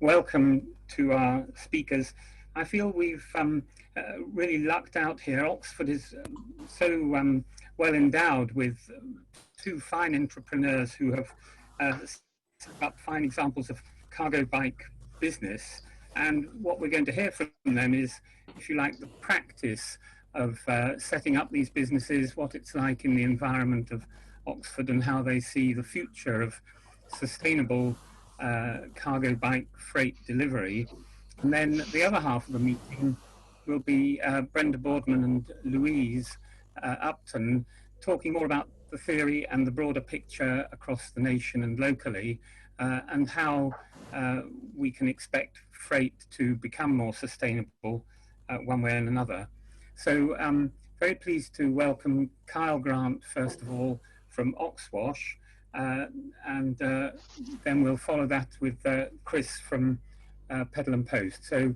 welcome to our speakers. I feel we've really lucked out here. Oxford is so well endowed with two fine entrepreneurs who have set up fine examples of cargo bike business. And what we're going to hear from them is, if you like, the practice of setting up these businesses, what it's like in the environment of Oxford, and how they see the future of sustainable cargo bike freight delivery. And then the other half of the meeting will be Brenda Boardman and Louise Upton talking more about the theory and the broader picture across the nation and locally, and how we can expect freight to become more sustainable one way and another. So very pleased to welcome Cllr Grant, first of all, from OXWASH, and then we'll follow that with Chris from Pedal and Post. So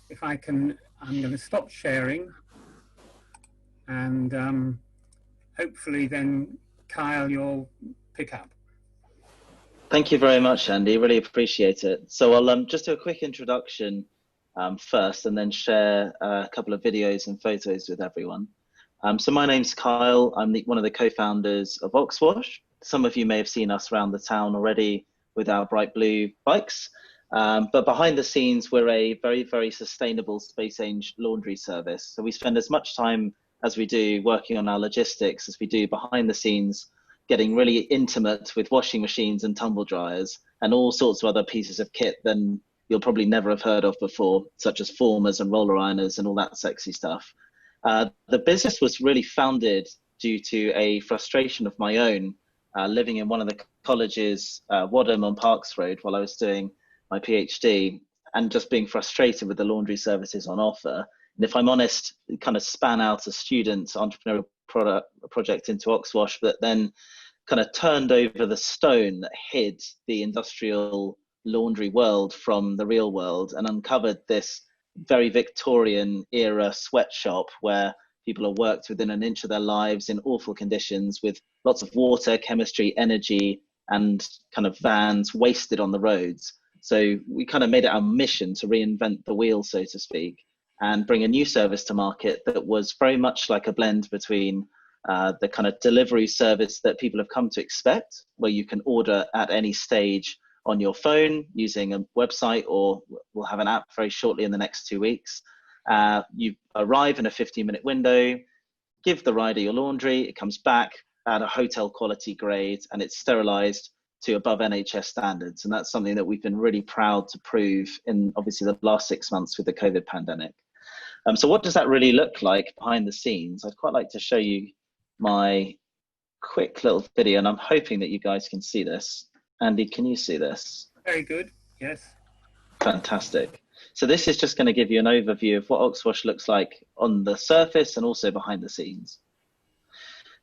if I can, I'm going to stop sharing, and hopefully then, Kyle, you'll pick up. Thank you very much, Andy. Really appreciate it. So I'll just do a quick introduction first, and then share a couple of videos and photos with everyone. So my name's Kyle. I'm one of the co-founders of OXWASH. Some of you may have seen us around the town already with our bright blue bikes. But behind the scenes, we're a very, very sustainable space-age laundry service. So we spend as much time as we do working on our logistics as we do behind the scenes, getting really intimate with washing machines and tumble dryers and all sorts of other pieces of kit than you'll probably never have heard of before, such as formers and roller ironers and all that sexy stuff. The business was really founded due to a frustration of my own, living in one of the colleges, Wadham on Parks Road, while I was doing my PhD, and just being frustrated with the laundry services on offer. And if I'm honest, it kind of span out a student entrepreneurial project into OXWASH, but then kind of turned over the stone that hid the industrial laundry world from the real world, and uncovered this very Victorian era sweatshop where people are worked within an inch of their lives in awful conditions with lots of water, chemistry, energy, and kind of vans wasted on the roads. So we kind of made it our mission to reinvent the wheel, so to speak, and bring a new service to market that was very much like a blend between the kind of delivery service that people have come to expect, where you can order at any stage on your phone using a website, or we'll have an app very shortly in the next 2 weeks. You arrive in a 15-minute window, give the rider your laundry, it comes back at a hotel quality grade, and it's sterilized to above NHS standards. And that's something that we've been really proud to prove in obviously the last 6 months with the COVID pandemic. So what does that really look like behind the scenes? I'd quite like to show you my quick little video, and I'm hoping that you guys can see this. Andy, can you see this? Very good, yes. Fantastic. So this is just going to give you an overview of what OXWASH looks like on the surface and also behind the scenes.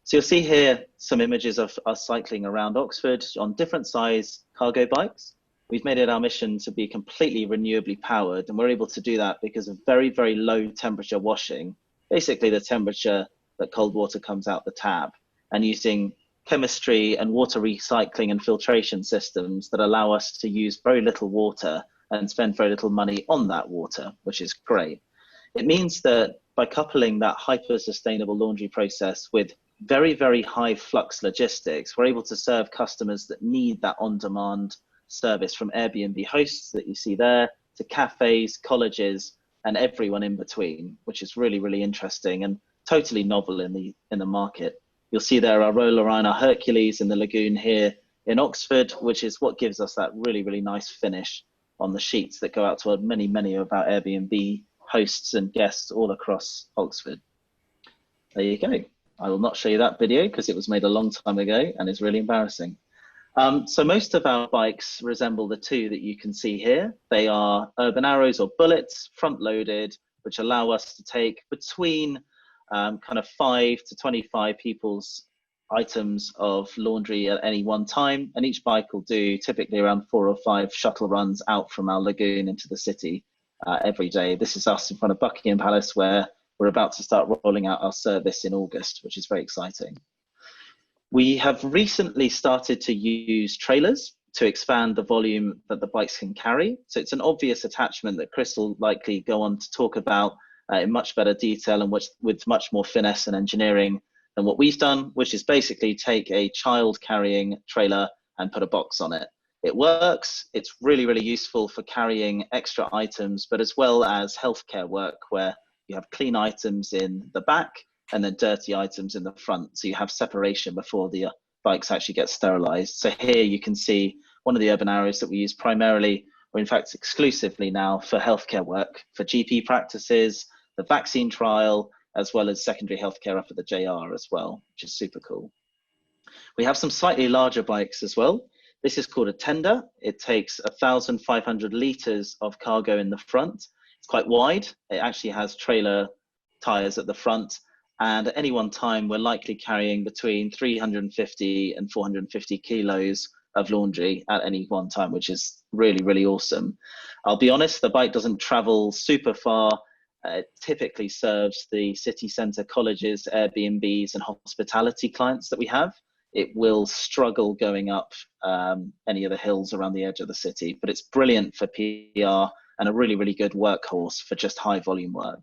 So you'll see here some images of us cycling around Oxford on different size cargo bikes. We've made it our mission to be completely renewably powered, and we're able to do that because of very, very low temperature washing, basically the temperature that cold water comes out the tap, and using chemistry and water recycling and filtration systems that allow us to use very little water and spend very little money on that water, which is great. It means that by coupling that hyper-sustainable laundry process with very, very high flux logistics, we're able to serve customers that need that on-demand service, from Airbnb hosts that you see there to cafes, colleges, and everyone in between, which is really, really interesting and totally novel in the market. You'll see there our roller ironer Hercules in the lagoon here in Oxford, which is what gives us that really, really nice finish on the sheets that go out to many, many of our Airbnb hosts and guests all across Oxford. There you go. I will not show you that video because it was made a long time ago and is really embarrassing. So most of our bikes resemble the two that you can see here. They are Urban Arrows or Bullets, front loaded, which allow us to take between kind of 5 to 25 people's items of laundry at any one time, and each bike will do typically around 4 or 5 shuttle runs out from our lagoon into the city every day. This is us in front of Buckingham Palace, where we're about to start rolling out our service in August, which is very exciting. We have recently started to use trailers to expand the volume that the bikes can carry. So it's an obvious attachment that Chris will likely go on to talk about in much better detail and with much more finesse and engineering than what we've done, which is basically take a child carrying trailer and put a box on it. It works. It's really, really useful for carrying extra items, but as well as healthcare work where you have clean items in the back and then dirty items in the front. So you have separation before the bikes actually get sterilized. So here you can see one of the urban areas that we use primarily, or in fact exclusively now, for healthcare work, for GP practices, the vaccine trial, as well as secondary healthcare up at the JR as well, which is super cool. We have some slightly larger bikes as well. This is called a tender. It takes 1,500 litres of cargo in the front. It's quite wide. It actually has trailer tyres at the front. And at any one time, we're likely carrying between 350 and 450 kilos of laundry at any one time, which is really, really awesome. I'll be honest, the bike doesn't travel super far. It typically serves the city centre colleges, Airbnbs and hospitality clients that we have. It will struggle going up any of the hills around the edge of the city, but it's brilliant for PR and a really, really good workhorse for just high volume work.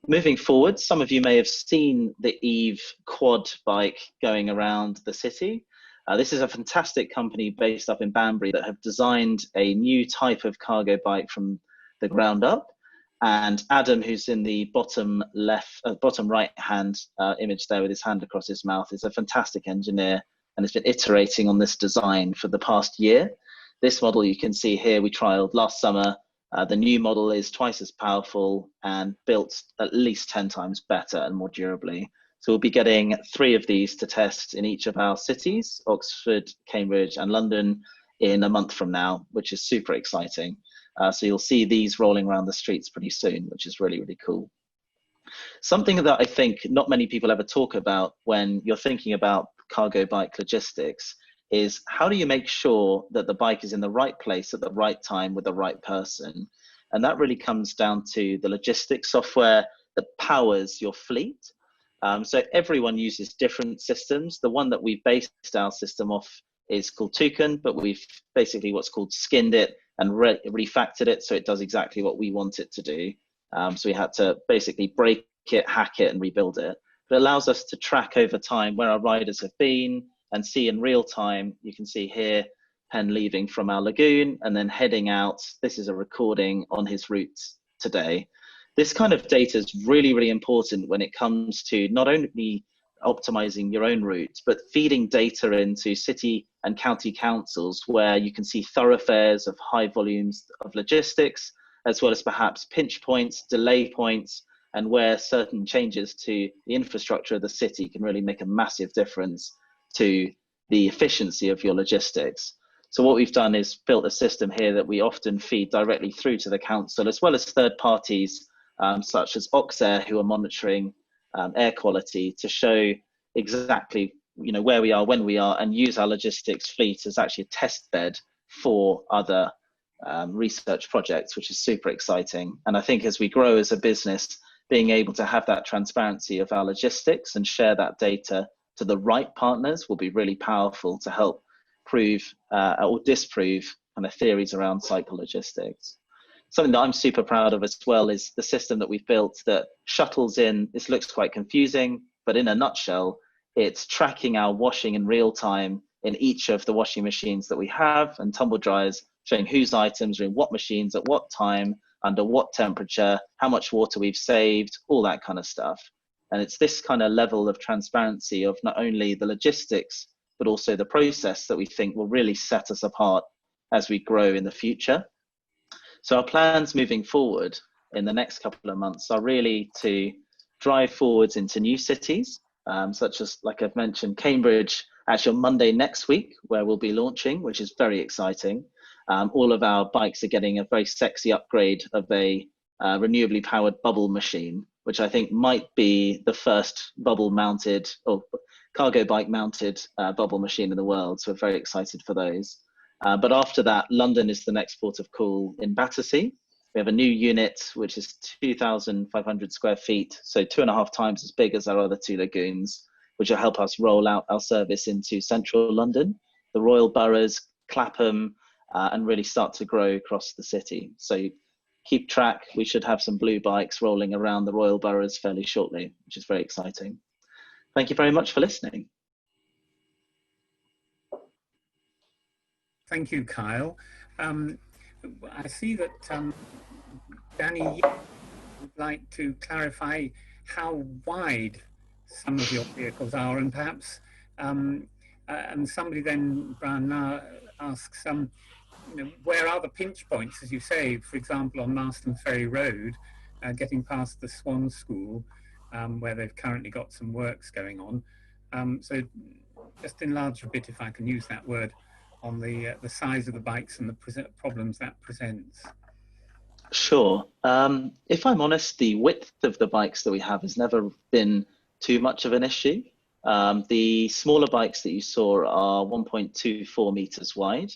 Moving forward, some of you may have seen the Eve quad bike going around the city. This is a fantastic company based up in Banbury that have designed a new type of cargo bike from the ground up. And Adam, who's in the bottom right hand image there with his hand across his mouth, is a fantastic engineer and has been iterating on this design for the past year. This model you can see here, we trialed last summer. The new model is twice as powerful and built at least 10 times better and more durably. So we'll be getting 3 of these to test in each of our cities, Oxford, Cambridge and London, in a month from now, which is super exciting. So you'll see these rolling around the streets pretty soon, which is really, really cool. Something that I think not many people ever talk about when you're thinking about cargo bike logistics is how do you make sure that the bike is in the right place at the right time with the right person? And that really comes down to the logistics software that powers your fleet. So everyone uses different systems. The one that we based our system off is called Toucan, but we've basically what's called skinned it and refactored it so it does exactly what we want it to do. So we had to basically break it, hack it and rebuild it. But it allows us to track over time where our riders have been and see in real time. You can see here Penn leaving from our lagoon and then heading out. This is a recording on his route today. This kind of data is really, really important when it comes to not only optimizing your own routes, but feeding data into city and county councils where you can see thoroughfares of high volumes of logistics, as well as perhaps pinch points, delay points, and where certain changes to the infrastructure of the city can really make a massive difference to the efficiency of your logistics. So what we've done is built a system here that we often feed directly through to the council, as well as third parties such as OXWASH, who are monitoring air quality to show exactly where we are, when we are, and use our logistics fleet as actually a test bed for other research projects, which is super exciting. And I think as we grow as a business, being able to have that transparency of our logistics and share that data to the right partners will be really powerful to help prove or disprove kind of theories around cycle logistics. Something that I'm super proud of as well is the system that we've built that shuttles in. This looks quite confusing, but in a nutshell, it's tracking our washing in real time in each of the washing machines that we have and tumble dryers, showing whose items are in what machines at what time, under what temperature, how much water we've saved, all that kind of stuff. And it's this kind of level of transparency of not only the logistics, but also the process that we think will really set us apart as we grow in the future. So our plans moving forward in the next couple of months are really to drive forwards into new cities, such as, like I've mentioned, Cambridge, actually on Monday next week, where we'll be launching, which is very exciting. All of our bikes are getting a very sexy upgrade of a renewably powered bubble machine, which I think might be the first bubble mounted or cargo bike mounted bubble machine in the world. So we're very excited for those. But after that, London is the next port of call in Battersea. We have a new unit, which is 2,500 square feet, so 2.5 times as big as our other 2 lagoons, which will help us roll out our service into central London. The Royal Boroughs, Clapham, and really start to grow across the city. So keep track. We should have some blue bikes rolling around the Royal Boroughs fairly shortly, which is very exciting. Thank you very much for listening. Thank you, Kyle. I see that Danny would like to clarify how wide some of your vehicles are, and perhaps, and somebody then, Brian, now asks, where are the pinch points, as you say, for example, on Marston Ferry Road, getting past the Swan School, where they've currently got some works going on. So just enlarge a bit, if I can use that word, on the size of the bikes and the problems that presents. Sure. If I'm honest, the width of the bikes that we have has never been too much of an issue. The smaller bikes that you saw are 1.24 meters wide.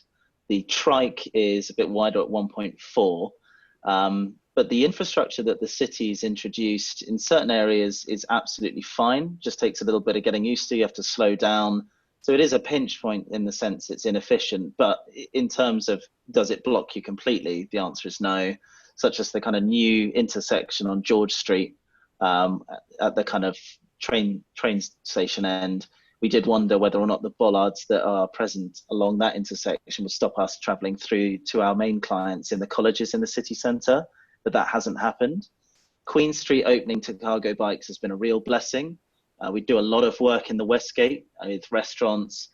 The trike is a bit wider at 1.4. But the infrastructure that the city's introduced in certain areas is absolutely fine. Just takes a little bit of getting used to. You have to slow down. So it is a pinch point in the sense it's inefficient. But in terms of does it block you completely, the answer is no. Such as the kind of new intersection on George Street at the kind of train station end. We did wonder whether or not the bollards that are present along that intersection would stop us travelling through to our main clients in the colleges in the city centre, but that hasn't happened. Queen Street opening to cargo bikes has been a real blessing. We do a lot of work in the Westgate with restaurants,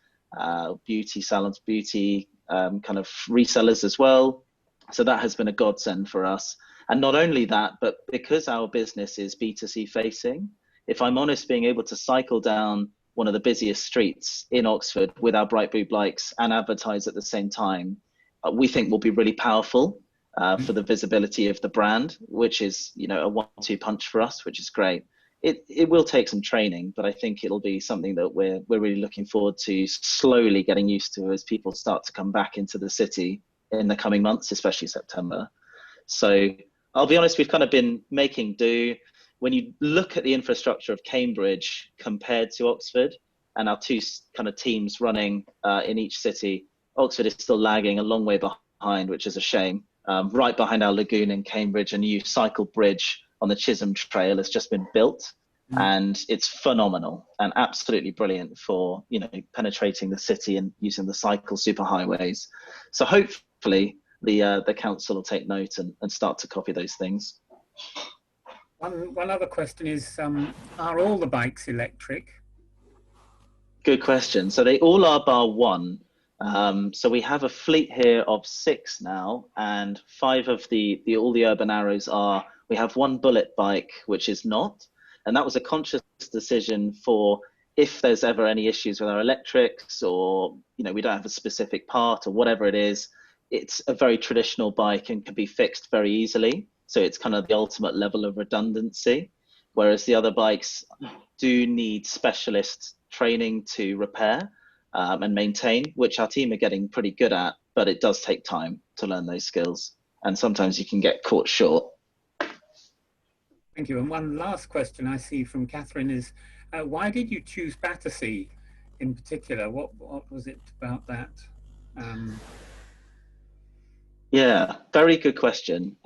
beauty salons, beauty kind of resellers as well. So that has been a godsend for us. And not only that, but because our business is B2C facing, if I'm honest, being able to cycle down one of the busiest streets in Oxford with our Bright Blue bikes and advertise at the same time, we think will be really powerful for the visibility of the brand, which is, a 1-2 punch for us, which is great. It will take some training, but I think it'll be something that we're really looking forward to slowly getting used to as people start to come back into the city in the coming months, especially September. So I'll be honest, we've kind of been making do. When you look at the infrastructure of Cambridge compared to Oxford and our two kind of teams running in each city, Oxford is still lagging a long way behind, which is a shame. Right behind our lagoon in Cambridge, a new cycle bridge on the Chisholm Trail has just been built, and it's phenomenal and absolutely brilliant for penetrating the city and using the cycle superhighways. So hopefully the council will take note and start to copy those things. One other question is, are all the bikes electric? Good question. So they all are bar one. So we have a fleet here of 6 now, and 5 of all the urban arrows are. We have one bullet bike, which is not, and that was a conscious decision for if there's ever any issues with our electrics, or we don't have a specific part or whatever it is. It's a very traditional bike and can be fixed very easily. So it's kind of the ultimate level of redundancy, whereas the other bikes do need specialist training to repair and maintain, which our team are getting pretty good at, but it does take time to learn those skills. And sometimes you can get caught short. Thank you. And one last question I see from Catherine is, why did you choose Battersea in particular? What was it about that? Yeah, very good question.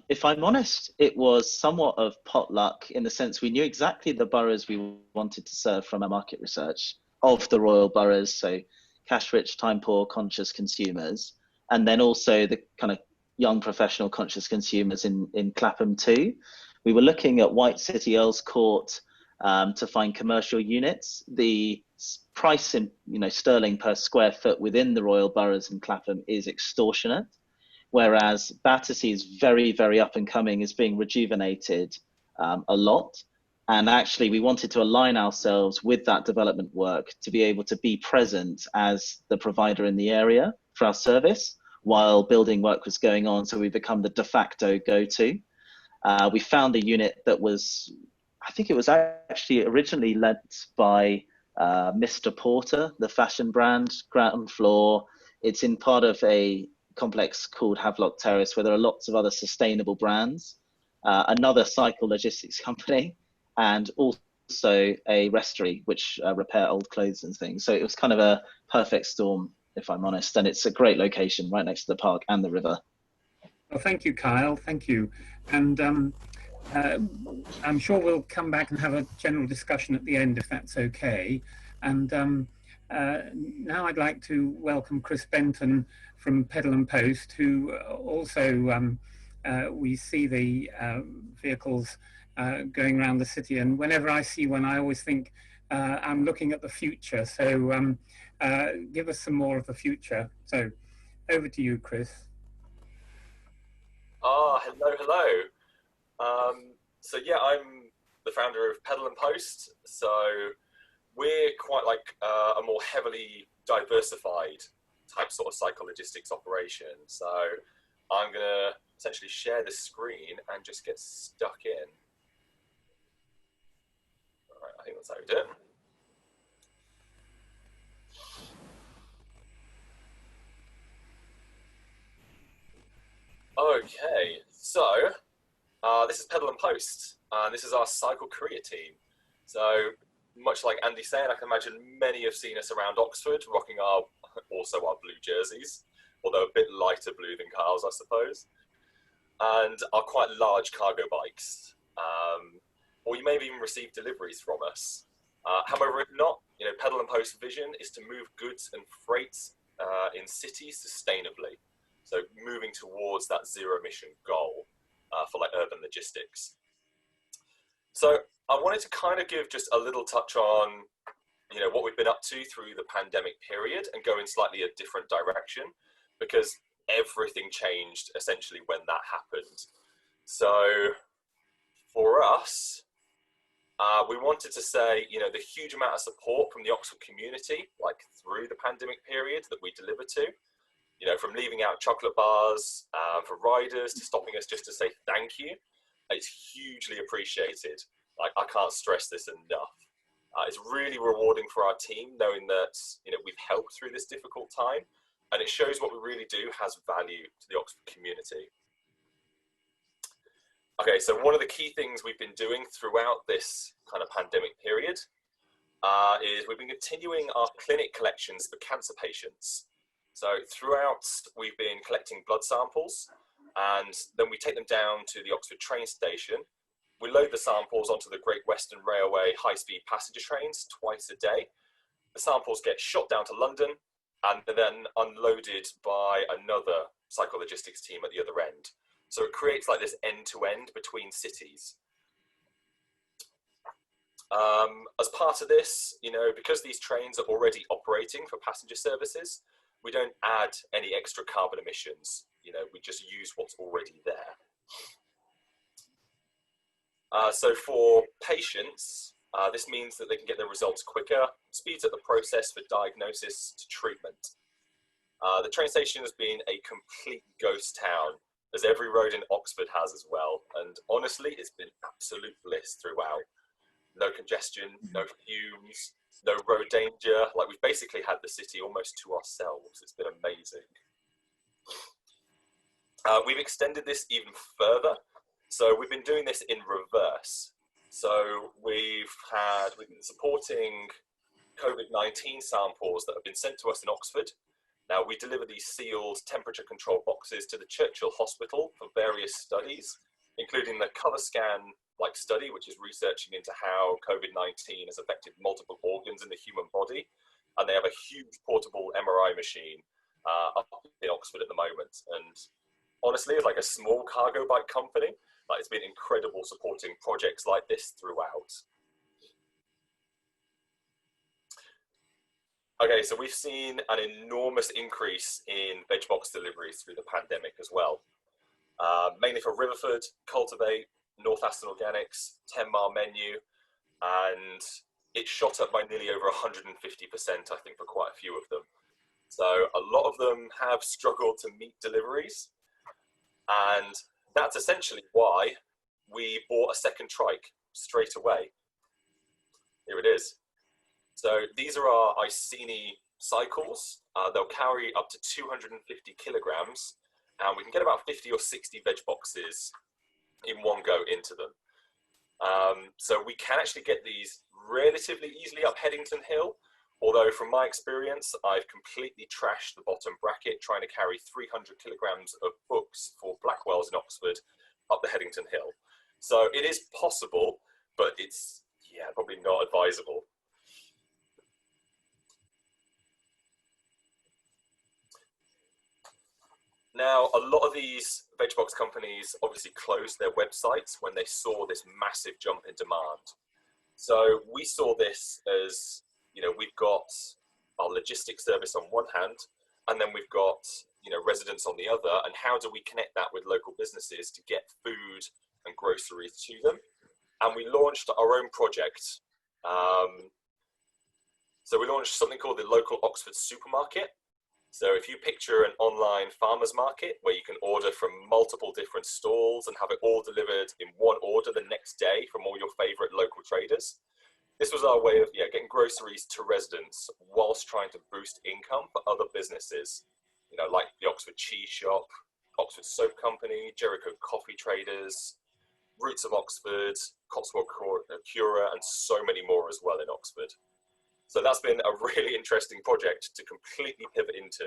If I'm honest, it was somewhat of potluck in the sense we knew exactly the boroughs we wanted to serve from our market research of the royal boroughs, so cash-rich, time-poor, conscious consumers, and then also the kind of young professional conscious consumers in Clapham too. We were looking at White City, Earls Court to find commercial units. The price in sterling per square foot within the royal boroughs in Clapham is extortionate, whereas Battersea is very, very up and coming, is being rejuvenated a lot. And actually, we wanted to align ourselves with that development work to be able to be present as the provider in the area for our service while building work was going on. So we become the de facto go-to. We found a unit that was, I think it was actually originally led by Mr. Porter, the fashion brand, ground floor. It's in part of a complex called Havelock Terrace, where there are lots of other sustainable brands, another cycle logistics company, and also a restory, which repair old clothes and things. So it was kind of a perfect storm, if I'm honest. And it's a great location right next to the park and the river. Well, thank you, Kyle. Thank you. And I'm sure we'll come back and have a general discussion at the end, if that's okay. And now I'd like to welcome Chris Benton from Pedal and Post, who also we see the vehicles going around the city. And whenever I see one, I always think I'm looking at the future. So give us some more of the future. So over to you, Chris. Hello, hello. So yeah, I'm the founder of Pedal and Post. So we're quite like a more heavily diversified type sort of psychologistics operation. So I'm gonna essentially share the screen and just get stuck in. All right, I think that's how we do it. Okay, so this is Pedal and Post, and this is our cycle career team. So much like Andy saying, I can imagine many have seen us around Oxford rocking our blue jerseys, although a bit lighter blue than Kyle's, I suppose, and our quite large cargo bikes. Or you may have even received deliveries from us. However, if not, you know, Pedal and Post vision is to move goods and freight in cities sustainably. So moving towards that zero emission goal for like urban logistics. So I wanted to kind of give just a little touch on, you know, what we've been up to through the pandemic period and go in slightly a different direction, because everything changed essentially when that happened. So for us, we wanted to say, you know, the huge amount of support from the Oxford community, like through the pandemic period that we delivered to, you know, from leaving out chocolate bars for riders to stopping us just to say thank you. It's hugely appreciated. Like, I can't stress this enough. It's really rewarding for our team knowing that, you know, we've helped through this difficult time, and it shows what we really do has value to the Oxford community. Okay, so one of the key things we've been doing throughout this kind of pandemic period is we've been continuing our clinic collections for cancer patients. So throughout, we've been collecting blood samples, and then we take them down to the Oxford train station. We load the samples onto the Great Western Railway high-speed passenger trains twice a day. The samples get shot down to London and then unloaded by another psychologistics team at the other end. So it creates like this end-to-end between cities. As part of this, you know, because these trains are already operating for passenger services, we don't add any extra carbon emissions. You know, we just use what's already there. So for patients, this means that they can get their results quicker, speeds up the process for diagnosis to treatment. The train station has been a complete ghost town, as every road in Oxford has as well. And honestly, it's been absolute bliss throughout. No congestion, no fumes, no road danger. Like, we've basically had the city almost to ourselves. It's been amazing. We've extended this even further. So we've been doing this in reverse. So we've been supporting COVID-19 samples that have been sent to us in Oxford. Now, we deliver these sealed temperature control boxes to the Churchill Hospital for various studies, including the cover scan study, which is researching into how COVID-19 has affected multiple organs in the human body. And they have a huge portable MRI machine up in Oxford at the moment. And honestly, it's like a small cargo bike company. It's been incredible supporting projects like this throughout. Okay, so we've seen an enormous increase in veg box deliveries through the pandemic as well. Mainly for Riverford, Cultivate, North Aston Organics, 10 Mile Menu, and it shot up by nearly over 150%, I think, for quite a few of them. So a lot of them have struggled to meet deliveries, and that's essentially why we bought a second trike straight away. Here it is. So these are our Iceni cycles. They'll carry up to 250 kilograms, and we can get about 50 or 60 veg boxes in one go into them. So we can actually get these relatively easily up Headington Hill, Although from my experience, I've completely trashed the bottom bracket trying to carry 300 kilograms of books for Blackwell's in Oxford up the Headington Hill. So it is possible, but it's, yeah, probably not advisable. Now, a lot of these veg box companies obviously closed their websites when they saw this massive jump in demand. So we saw this as, you know, we've got our logistics service on one hand, and then we've got, you know, residents on the other, and how do we connect that with local businesses to get food and groceries to them? And we launched our own project. So we launched something called the Local Oxford Supermarket. So if you picture an online farmer's market where you can order from multiple different stalls and have it all delivered in one order the next day from all your favorite local traders, this was our way of getting groceries to residents whilst trying to boost income for other businesses, you know, like the Oxford Cheese Shop, Oxford Soap Company, Jericho Coffee Traders, Roots of Oxford, Cotswold Cura, and so many more as well in Oxford. So that's been a really interesting project to completely pivot into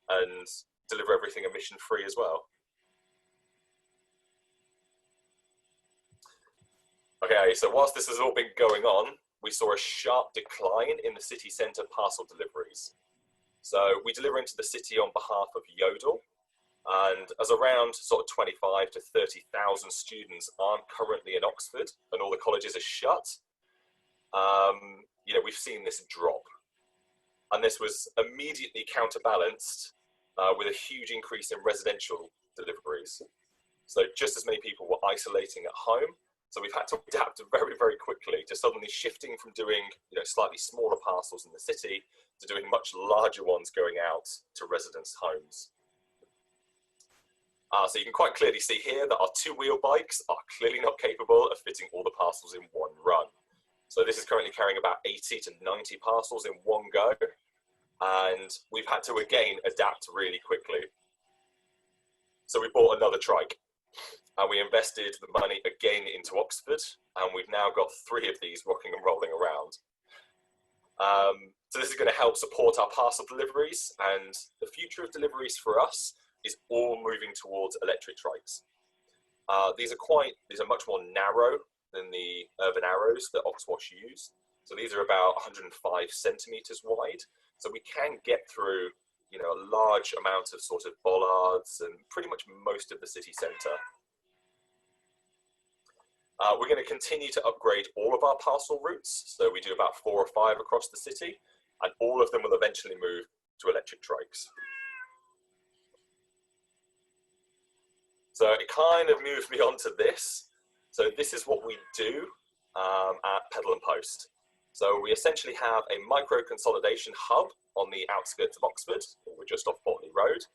and deliver everything emission-free as well. Okay, so whilst this has all been going on, we saw a sharp decline in the city centre parcel deliveries. So we deliver into the city on behalf of Yodel, and as around sort of 25 to 30,000 students aren't currently in Oxford and all the colleges are shut, you know, we've seen this drop. And this was immediately counterbalanced with a huge increase in residential deliveries. So just as many people were isolating at home, so we've had to adapt very, very quickly to suddenly shifting from doing, you know, slightly smaller parcels in the city to doing much larger ones going out to residents' homes. So you can quite clearly see here that our two-wheel bikes are clearly not capable of fitting all the parcels in one run. So this is currently carrying about 80 to 90 parcels in one go. And we've had to, again, adapt really quickly. So we bought another trike and we invested the money again into Oxford. And we've now got 3 of these rocking and rolling around. So this is going to help support our parcel deliveries. And the future of deliveries for us is all moving towards electric trikes. These are much more narrow than the urban arrows that OXWASH use. So these are about 105 centimeters wide. So we can get through, you know, a large amount of sort of bollards and pretty much most of the city centre. We're going to continue to upgrade all of our parcel routes. So we do about 4 or 5 across the city, and all of them will eventually move to electric trikes. So it kind of moved me on to this. So this is what we do at Pedal and Post. So we essentially have a micro consolidation hub on the outskirts of Oxford. We're just off Botley Road.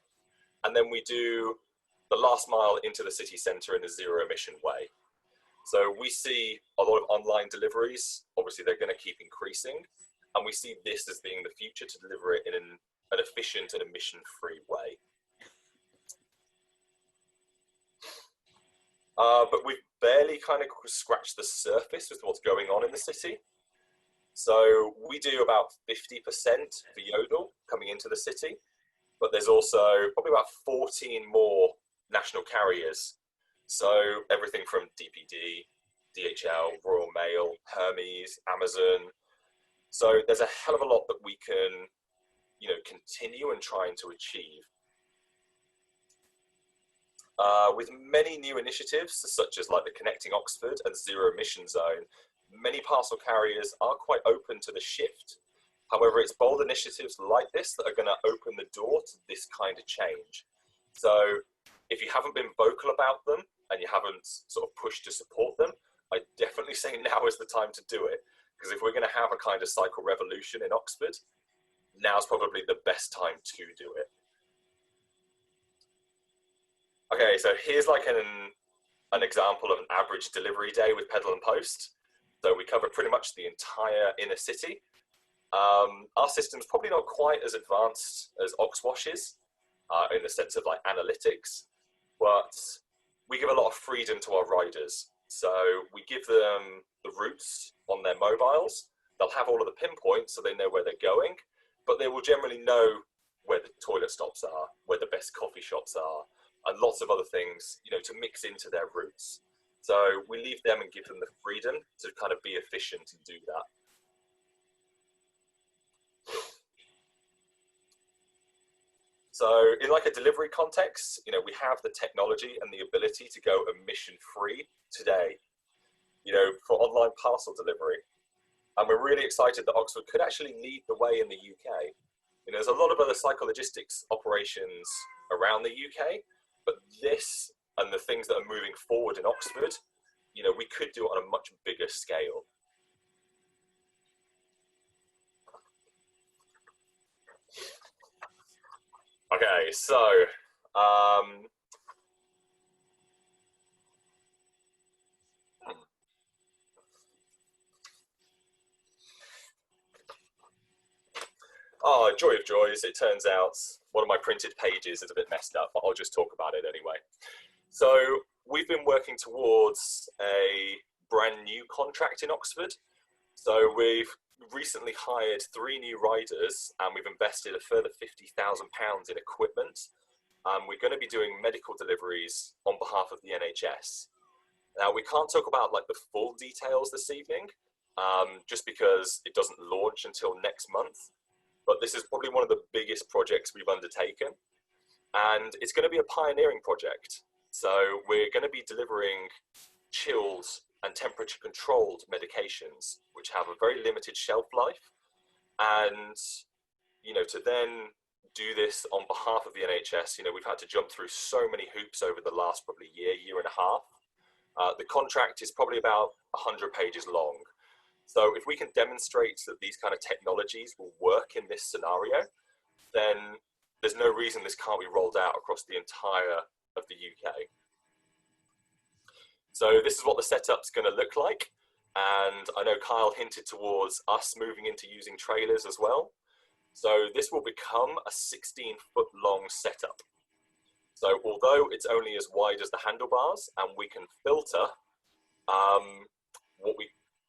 And then we do the last mile into the city centre in a zero emission way. So we see a lot of online deliveries. Obviously, they're going to keep increasing. And we see this as being the future to deliver it in an efficient and emission-free way. But we've barely kind of scratched the surface with what's going on in the city. So we do about 50% for Yodel coming into the city, but there's also probably about 14 more national carriers. So everything from DPD, DHL, Royal Mail, Hermes, Amazon. So there's a hell of a lot that we can, you know, continue and trying to achieve. With many new initiatives, such as like the Connecting Oxford and Zero Emission Zone, many parcel carriers are quite open to the shift. However, it's bold initiatives like this that are going to open the door to this kind of change. So if you haven't been vocal about them and you haven't sort of pushed to support them, I definitely say now is the time to do it. Because if we're going to have a kind of cycle revolution in Oxford, now's probably the best time to do it. Okay, so here's like an example of an average delivery day with Pedal and Post. So we cover pretty much the entire inner city. Our system's probably not quite as advanced as OXWASH is in the sense of like analytics, but we give a lot of freedom to our riders. So we give them the routes on their mobiles, they'll have all of the pinpoints so they know where they're going, but they will generally know where the toilet stops are, where the best coffee shops are, and lots of other things, you know, to mix into their routes. So we leave them and give them the freedom to kind of be efficient and do that. So in like a delivery context, you know, we have the technology and the ability to go emission free today, you know, for online parcel delivery. And we're really excited that Oxford could actually lead the way in the UK. You know, there's a lot of other psychologistics operations around the UK, but this and the things that are moving forward in Oxford, you know, we could do it on a much bigger scale. Okay, so oh, joy of joys, it turns out one of my printed pages is a bit messed up, but I'll just talk about it anyway. So we've been working towards a brand new contract in Oxford. So we've recently hired 3 new riders and we've invested a further £50,000 in equipment. We're going to be doing medical deliveries on behalf of the NHS. Now we can't talk about like the full details this evening, just because it doesn't launch until next month. But this is probably one of the biggest projects we've undertaken. And it's going to be a pioneering project. So we're going to be delivering chilled and temperature controlled medications, which have a very limited shelf life. And, you know, to then do this on behalf of the NHS, you know, we've had to jump through so many hoops over the last probably year and a half. The contract is probably about 100 pages long. So if we can demonstrate that these kind of technologies will work in this scenario, then there's no reason this can't be rolled out across the entire of the UK. So this is what the setup's going to look like. And I know Kyle hinted towards us moving into using trailers as well. So this will become a 16-foot long setup. So although it's only as wide as the handlebars and we can filter, what we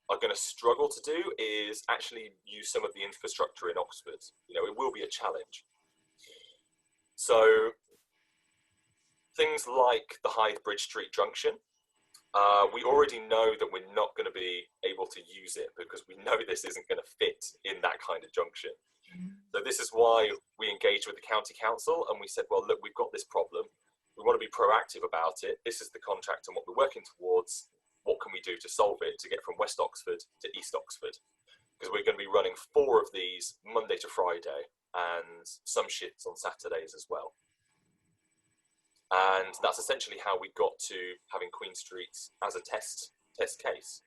are going to struggle to do is actually use some of the infrastructure in Oxford. You know, it will be a challenge. So things like the Hyde Bridge Street junction, we already know that we're not going to be able to use it because we know this isn't going to fit in that kind of junction. So this is why we engaged with the county council and we said, well, look, we've got this problem. We want to be proactive about it. This is the contract and what we're working towards. What can we do to solve it to get from West Oxford to East Oxford? Because we're going to be running 4 of these Monday to Friday and some shifts on Saturdays as well. And that's essentially how we got to having Queen Street as a test case.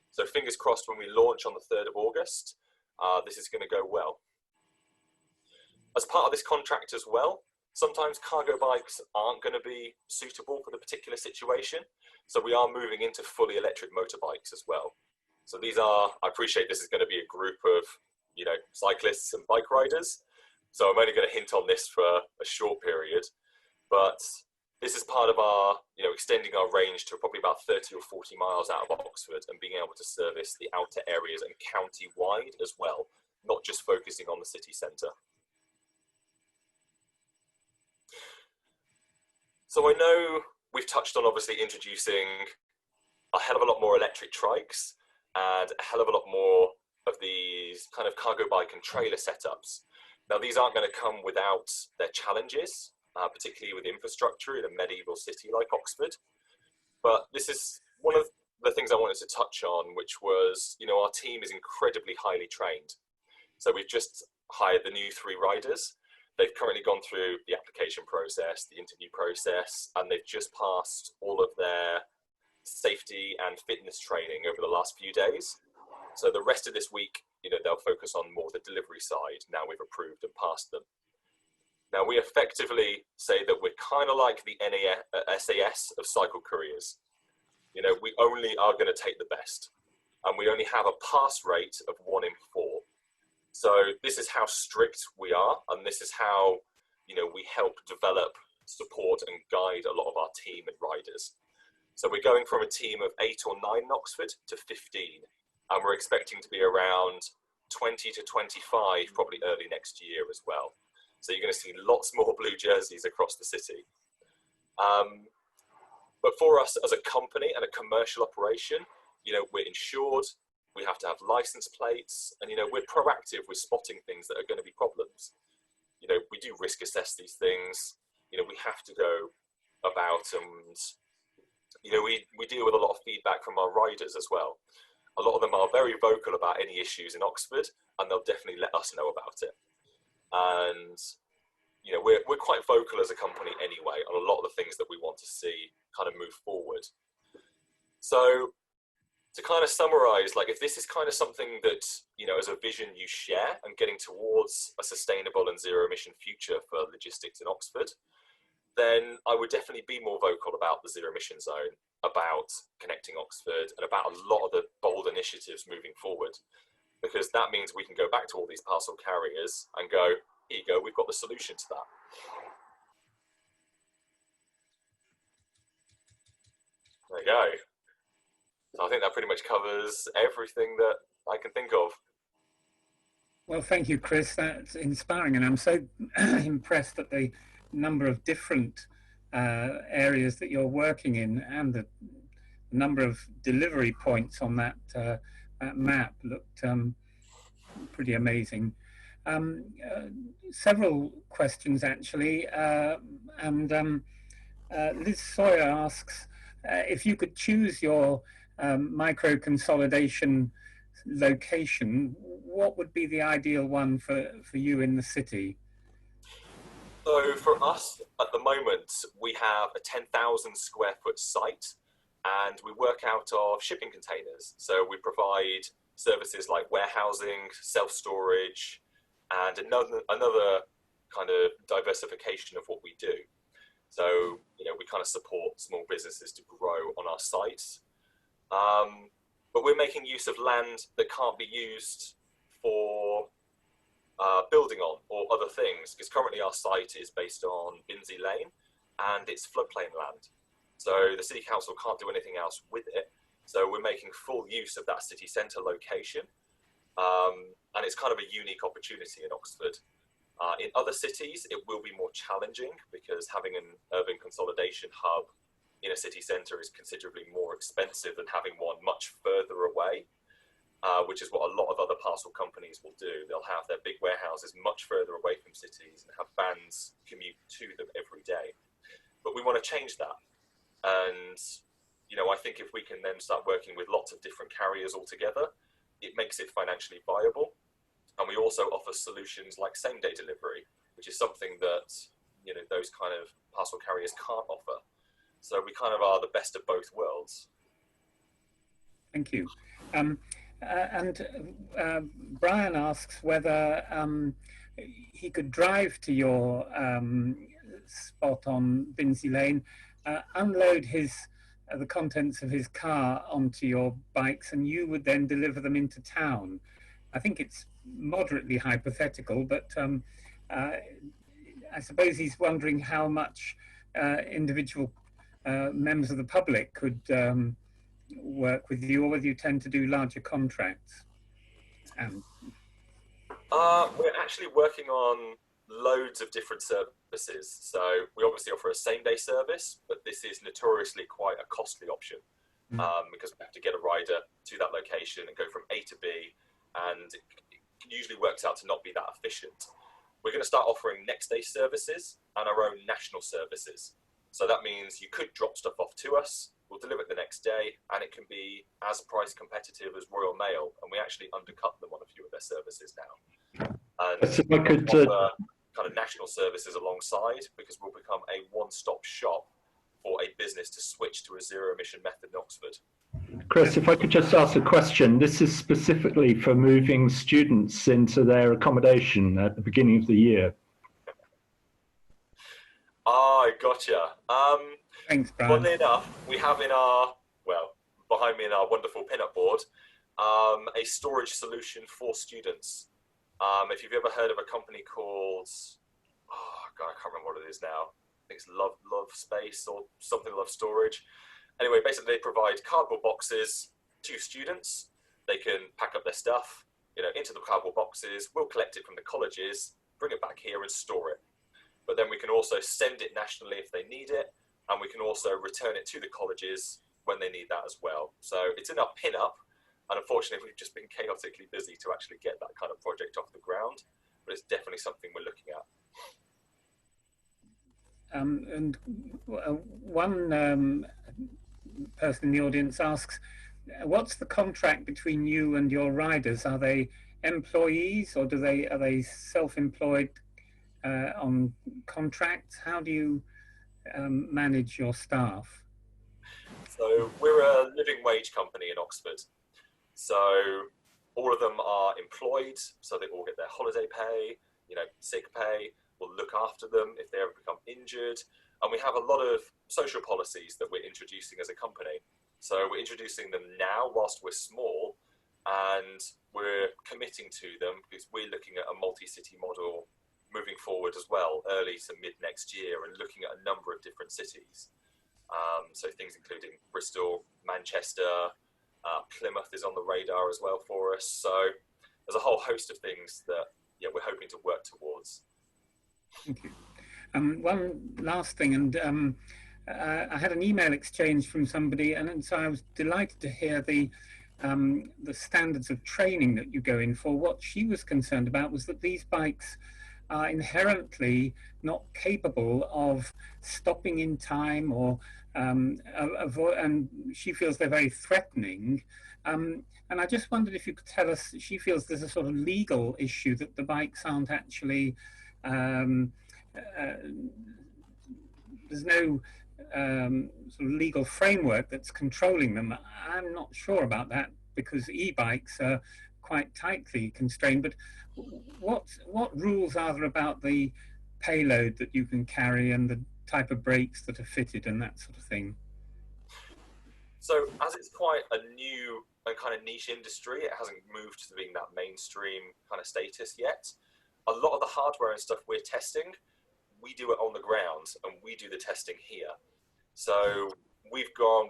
So fingers crossed when we launch on the 3rd of August, this is going to go well. As part of this contract as well, sometimes cargo bikes aren't going to be suitable for the particular situation. So we are moving into fully electric motorbikes as well. So these are, I appreciate this is going to be a group of, you know, cyclists and bike riders. So I'm only going to hint on this for a short period, but this is part of our, you know, extending our range to probably about 30 or 40 miles out of Oxford and being able to service the outer areas and county-wide as well, not just focusing on the city centre. So I know we've touched on obviously introducing a hell of a lot more electric trikes and a hell of a lot more of these kind of cargo bike and trailer setups. Now these aren't going to come without their challenges, particularly with infrastructure in a medieval city like Oxford. But this is one of the things I wanted to touch on, which was, you know, our team is incredibly highly trained. So we've just hired the new 3 riders. They've currently gone through the application process, the interview process, and they've just passed all of their safety and fitness training over the last few days. So the rest of this week, you know, they'll focus on more the delivery side now we've approved and passed them. Now we effectively say that we're kind of like the SAS of cycle couriers. You know, we only are going to take the best, and we only have a pass rate of 1 in 4. So this is how strict we are, and this is how, you know, we help develop, support and guide a lot of our team and riders. So we're going from a team of 8 or 9 in Oxford to 15. and we're expecting to be around 20 to 25 probably early next year as well. So you're going to see lots more blue jerseys across the city. But for us as a company and a commercial operation, you know, we're insured, we have to have license plates, and, you know, we're proactive with spotting things that are going to be problems. You know, we do risk assess these things. You know, we have to go about, and, you know, we deal with a lot of feedback from our riders as well. A lot of them are very vocal about any issues in Oxford, and they'll definitely let us know about it. And, you know, we're quite vocal as a company anyway on a lot of the things that we want to see kind of move forward. So to kind of summarize, like, if this is kind of something that, you know, as a vision you share and getting towards a sustainable and zero emission future for logistics in Oxford, then I would definitely be more vocal about the zero emission zone, about connecting Oxford, and about a lot of the bold initiatives moving forward, because that means we can go back to all these parcel carriers and go, here you go, we've got the solution to that. There you go. So I think that pretty much covers everything that I can think of. Well, thank you, Chris. That's inspiring, and I'm so impressed at the number of different areas that you're working in, and the number of delivery points on that, that map looked pretty amazing. Several questions actually, and Liz Sawyer asks if you could choose your micro consolidation location, what would be the ideal one for you in the city? So for us at the moment, we have a 10,000 square foot site, and we work out of shipping containers. So we provide services like warehousing, self-storage, and another kind of diversification of what we do. So, you know, we kind of support small businesses to grow on our sites. But we're making use of land that can't be used for building on or other things, because currently our site is based on Binsey Lane and it's floodplain land. So the City Council can't do anything else with it. So we're making full use of that city centre location. And it's kind of a unique opportunity in Oxford. In other cities, it will be more challenging because having an urban consolidation hub in a city centre is considerably more expensive than having one much further away, which is what a lot of other parcel companies will do. They'll have their big warehouses much further away from cities and have vans commute to them every day. But we want to change that. And, you know, I think if we can then start working with lots of different carriers all together, it makes it financially viable. And we also offer solutions like same-day delivery, which is something that, you know, those kind of parcel carriers can't offer. So we kind of are the best of both worlds. Thank you. Brian asks whether he could drive to your spot on Binsey Lane, unload the contents of his car onto your bikes, and you would then deliver them into town. I think it's moderately hypothetical, but I suppose he's wondering how much individual members of the public could work with you, or whether you tend to do larger contracts. We're actually working on loads of different services. So we obviously offer a same-day service, but this is notoriously quite a costly option because we have to get a rider to that location and go from A to B, and it usually works out to not be that efficient. We're going to start offering next-day services and our own national services. So that means you could drop stuff off to us, we'll deliver it the next day, and it can be as price competitive as Royal Mail, and we actually undercut them on a few of their services now. And so I could offer kind of national services alongside, because we'll become a one-stop shop for a business to switch to a zero-emission method in Oxford. Chris, if I could just ask a question. This is specifically for moving students into their accommodation at the beginning of the year. I gotcha. Thanks, Brian. Funnily enough, we have in our, well, behind me in our wonderful pin-up board, a storage solution for students. If you've ever heard of a company called, oh God, I can't remember what it is now. I think it's Love Space or something, Love Storage. Anyway, basically they provide cardboard boxes to students, they can pack up their stuff, into the cardboard boxes. We'll collect it from the colleges, bring it back here and store it. But then we can also send it nationally if they need it, and we can also return it to the colleges when they need that as well. So it's in our pin-up, and unfortunately we've just been chaotically busy to actually get that kind of project off the ground, but it's definitely something we're looking at. And one person in the audience asks, what's the contract between you and your riders? Are they employees, or are they self-employed on contracts? How do you manage your staff? So we're a living wage company in Oxford. So all of them are employed, so they all get their holiday pay, sick pay. We'll look after them if they ever become injured. And we have a lot of social policies that we're introducing as a company. So we're introducing them now whilst we're small, and we're committing to them because we're looking at a multi-city model moving forward as well, early to mid next year, and looking at a number of different cities. So things including Bristol, Manchester, Plymouth is on the radar as well for us. So there's a whole host of things that we're hoping to work towards. Thank you. One last thing, and I had an email exchange from somebody, and so I was delighted to hear the standards of training that you go in for. What she was concerned about was that these bikes are inherently not capable of stopping in time, or and she feels they're very threatening. And I just wondered if you could tell us, she feels there's a sort of legal issue that the bikes aren't actually, there's no sort of legal framework that's controlling them. I'm not sure about that, because e-bikes are quite tightly constrained, but what rules are there about the payload that you can carry and the type of brakes that are fitted and that sort of thing? So as it's quite a new and kind of niche industry, it hasn't moved to being that mainstream kind of status yet. A lot of the hardware and stuff we're testing, we do it on the ground, and we do the testing here. So we've got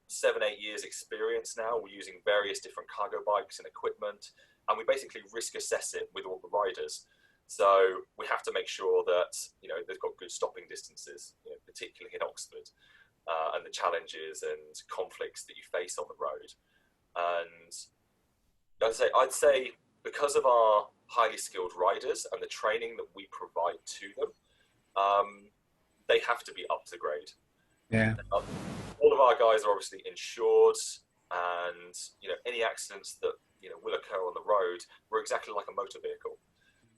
7-8 years experience now. We're using various different cargo bikes and equipment, and we basically risk assess it with all the riders. So we have to make sure that they've got good stopping distances, particularly in Oxford, and the challenges and conflicts that you face on the road. And I'd say because of our highly skilled riders and the training that we provide to them, they have to be up to grade. Yeah. All of our guys are obviously insured, and any accidents that will occur on the road, we're exactly like a motor vehicle.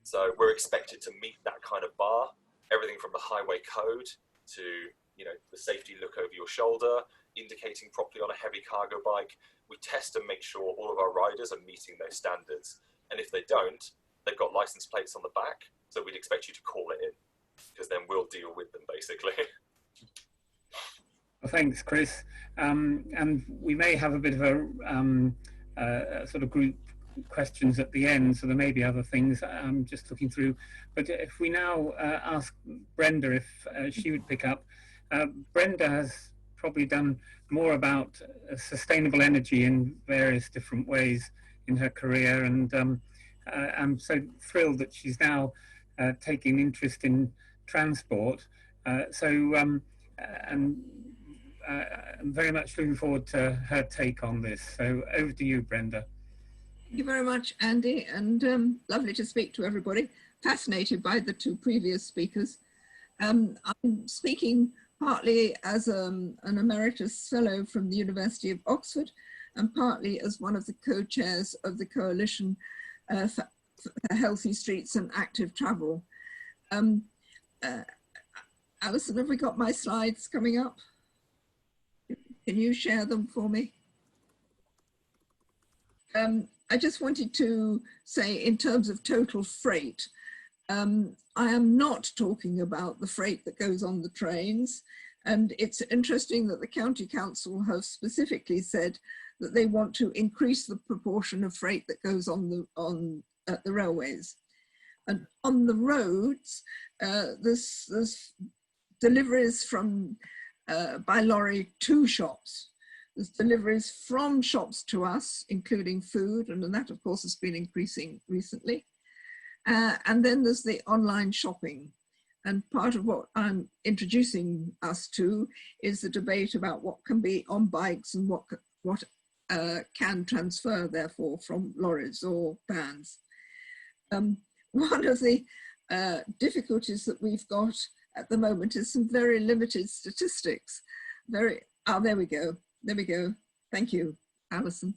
So we're expected to meet that kind of bar, everything from the highway code to the safety look over your shoulder, indicating properly on a heavy cargo bike. We test and make sure all of our riders are meeting those standards, and if they don't, they've got license plates on the back, so we'd expect you to call it in, because then we'll deal with them basically. Well, thanks, Chris. And we may have a bit of a sort of group questions at the end, so there may be other things I'm just looking through. But if we now ask Brenda if she would pick up. Brenda has probably done more about sustainable energy in various different ways in her career, and I'm so thrilled that she's now taking interest in transport. I'm very much looking forward to her take on this. So over to you, Brenda. Thank you very much, Andy, and lovely to speak to everybody. Fascinated by the two previous speakers. I'm speaking partly as an Emeritus Fellow from the University of Oxford, and partly as one of the co-chairs of the Coalition for Healthy Streets and Active Travel. Alison, have we got my slides coming up? Can you share them for me? I just wanted to say, in terms of total freight, I am not talking about the freight that goes on the trains. And it's interesting that the County Council have specifically said that they want to increase the proportion of freight that goes on the railways. And on the roads, there's deliveries from by lorry to shops. There's deliveries from shops to us, including food, and that of course has been increasing recently. And then there's the online shopping. And part of what I'm introducing us to is the debate about what can be on bikes and what can transfer, therefore, from lorries or vans. One of the difficulties that we've got at the moment is some very limited statistics. There we go. There we go. Thank you, Alison.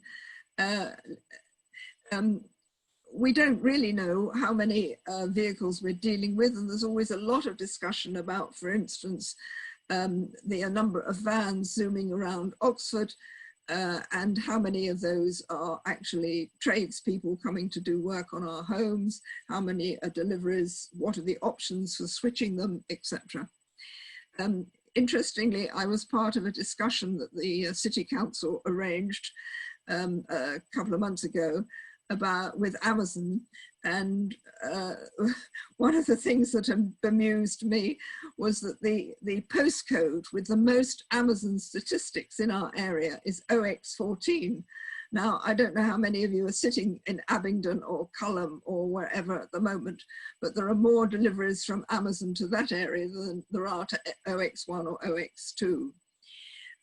We don't really know how many vehicles we're dealing with, and there's always a lot of discussion about, for instance, the number of vans zooming around Oxford, and how many of those are actually tradespeople coming to do work on our homes, how many are deliveries, what are the options for switching them, etc. Interestingly, I was part of a discussion that the City Council arranged a couple of months ago with Amazon, and one of the things that bemused me was that the postcode with the most Amazon statistics in our area is OX14. Now, I don't know how many of you are sitting in Abingdon or Cllr or wherever at the moment, but there are more deliveries from Amazon to that area than there are to OX1 or OX2.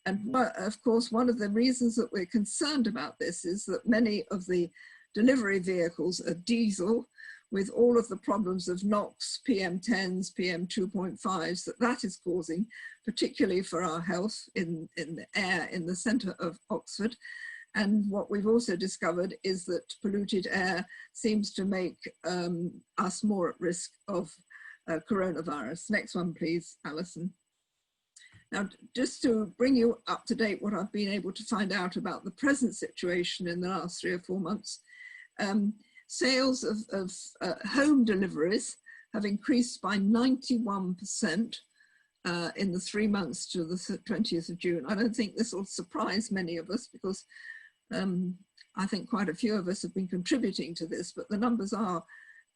And of course, one of the reasons that we're concerned about this is that many of the delivery vehicles are diesel, with all of the problems of NOx, PM10s, PM2.5s that is causing, particularly for our health in the air in the centre of Oxford. And what we've also discovered is that polluted air seems to make us more at risk of coronavirus. Next one, please, Alison. Now, just to bring you up to date what I've been able to find out about the present situation in the last 3 or 4 months, sales of home deliveries have increased by 91% in the 3 months to the 20th of June. I don't think this will surprise many of us, because I think quite a few of us have been contributing to this, but the numbers are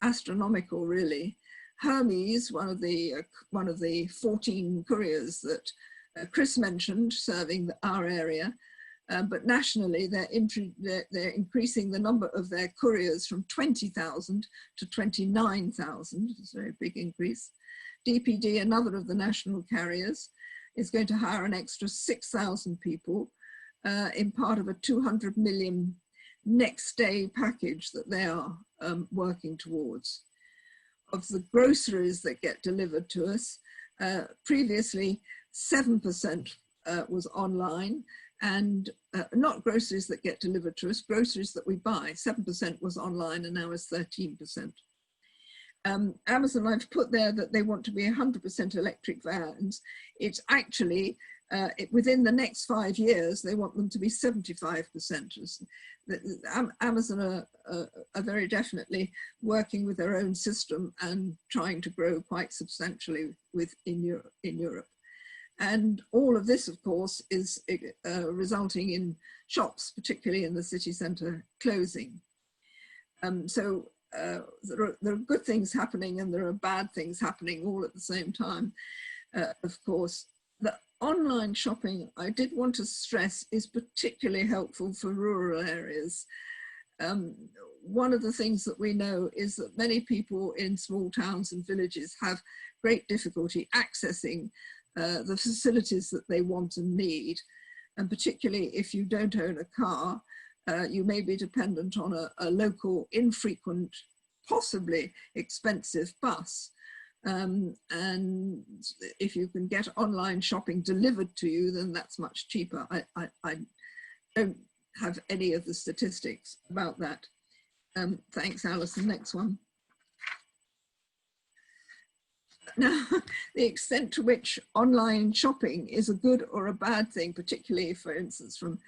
astronomical, really. Hermes, one of the 14 couriers that Chris mentioned serving our area, but nationally they're increasing the number of their couriers from 20,000 to 29,000. It's a very big increase. DPD, another of the national carriers, is going to hire an extra 6,000 people in part of a 200 million next day package that they are working towards. Of the groceries that get delivered to us, previously 7% was online, and not groceries that get delivered to us, groceries that we buy, 7% was online, and now is 13%. Amazon, I've put there that they want to be 100% electric vans. It's actually, within the next 5 years, they want them to be 75%. Amazon are very definitely working with their own system and trying to grow quite substantially in Europe. And all of this, of course, is resulting in shops, particularly in the city centre, closing. So there are good things happening and there are bad things happening all at the same time, of course. The online shopping, I did want to stress, is particularly helpful for rural areas. One of the things that we know is that many people in small towns and villages have great difficulty accessing the facilities that they want and need. And particularly if you don't own a car, you may be dependent on a local, infrequent, possibly expensive bus. And if you can get online shopping delivered to you, then that's much cheaper. I don't have any of the statistics about that. Thanks, Alison. Next one. Now, the extent to which online shopping is a good or a bad thing, particularly, for instance, from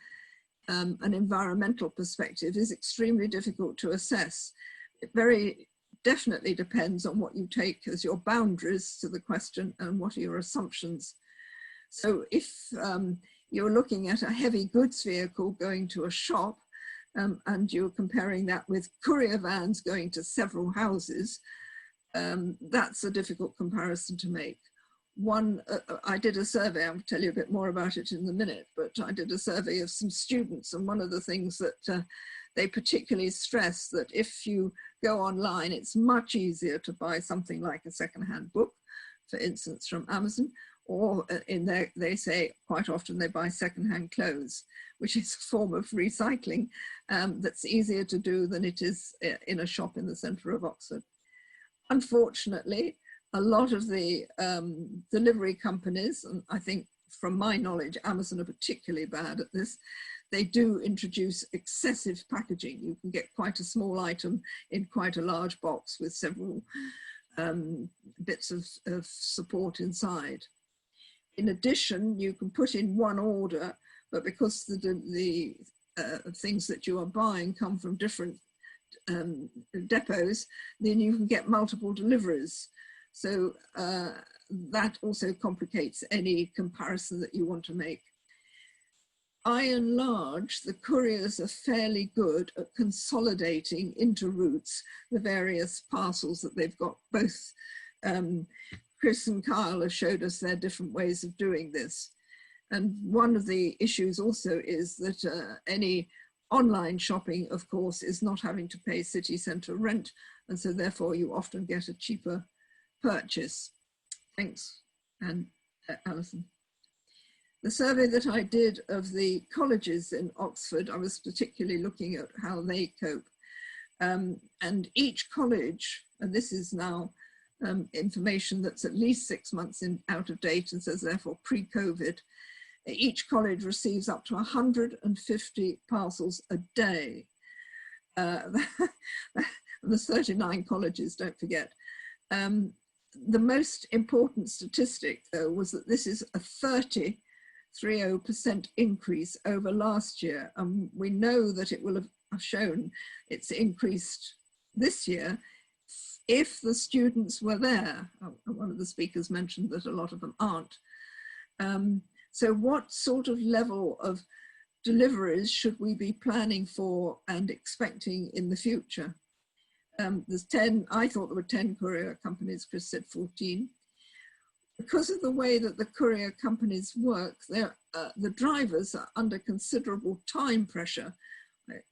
an environmental perspective, is extremely difficult to assess. It very definitely depends on what you take as your boundaries to the question and what are your assumptions. So if you're looking at a heavy goods vehicle going to a shop and you're comparing that with courier vans going to several houses, that's a difficult comparison to make. I did a survey, I'll tell you a bit more about it in a minute, but I did a survey of some students, and one of the things that they particularly stress that if you go online, it's much easier to buy something like a secondhand book, for instance, from Amazon, or they say quite often they buy secondhand clothes, which is a form of recycling that's easier to do than it is in a shop in the centre of Oxford. Unfortunately, a lot of the delivery companies, and I think from my knowledge, Amazon are particularly bad at this, they do introduce excessive packaging. You can get quite a small item in quite a large box with several bits of support inside. In addition, you can put in one order, but because the things that you are buying come from different depots, then you can get multiple deliveries. So that also complicates any comparison that you want to make. By and large, the couriers are fairly good at consolidating into routes the various parcels that they've got. Both Chris and Kyle have showed us their different ways of doing this. And one of the issues also is that any online shopping, of course, is not having to pay city centre rent, and so therefore you often get a cheaper purchase. Thanks, and Alison. The survey that I did of the colleges in Oxford, I was particularly looking at how they cope. And each college, and this is now information that's at least 6 months out of date and says therefore pre-COVID, each college receives up to 150 parcels a day. There's 39 colleges, don't forget. The most important statistic, though, was that this is a 30% increase over last year. And we know that it will have shown it's increased this year if the students were there. One of the speakers mentioned that a lot of them aren't. So what sort of level of deliveries should we be planning for and expecting in the future? There's 10, I thought there were 10 courier companies, Chris said 14. Because of the way that the courier companies work, the drivers are under considerable time pressure.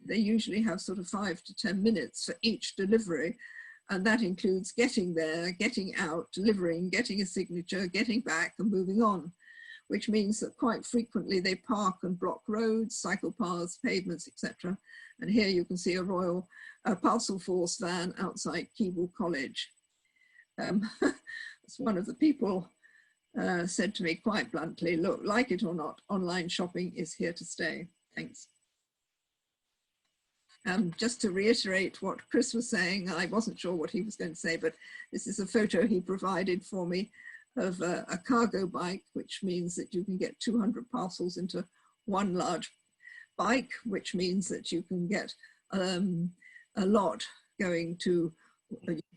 They usually have sort of 5 to 10 minutes for each delivery, and that includes getting there, getting out, delivering, getting a signature, getting back and moving on, which means that quite frequently they park and block roads, cycle paths, pavements, etc. And here you can see a Royal Parcel Force van outside Keble College. One of the people said to me quite bluntly, look, like it or not, online shopping is here to stay. Thanks. Just to reiterate what Chris was saying, I wasn't sure what he was going to say, but this is a photo he provided for me of a cargo bike, which means that you can get 200 parcels into one large bike, which means that you can get a lot going to,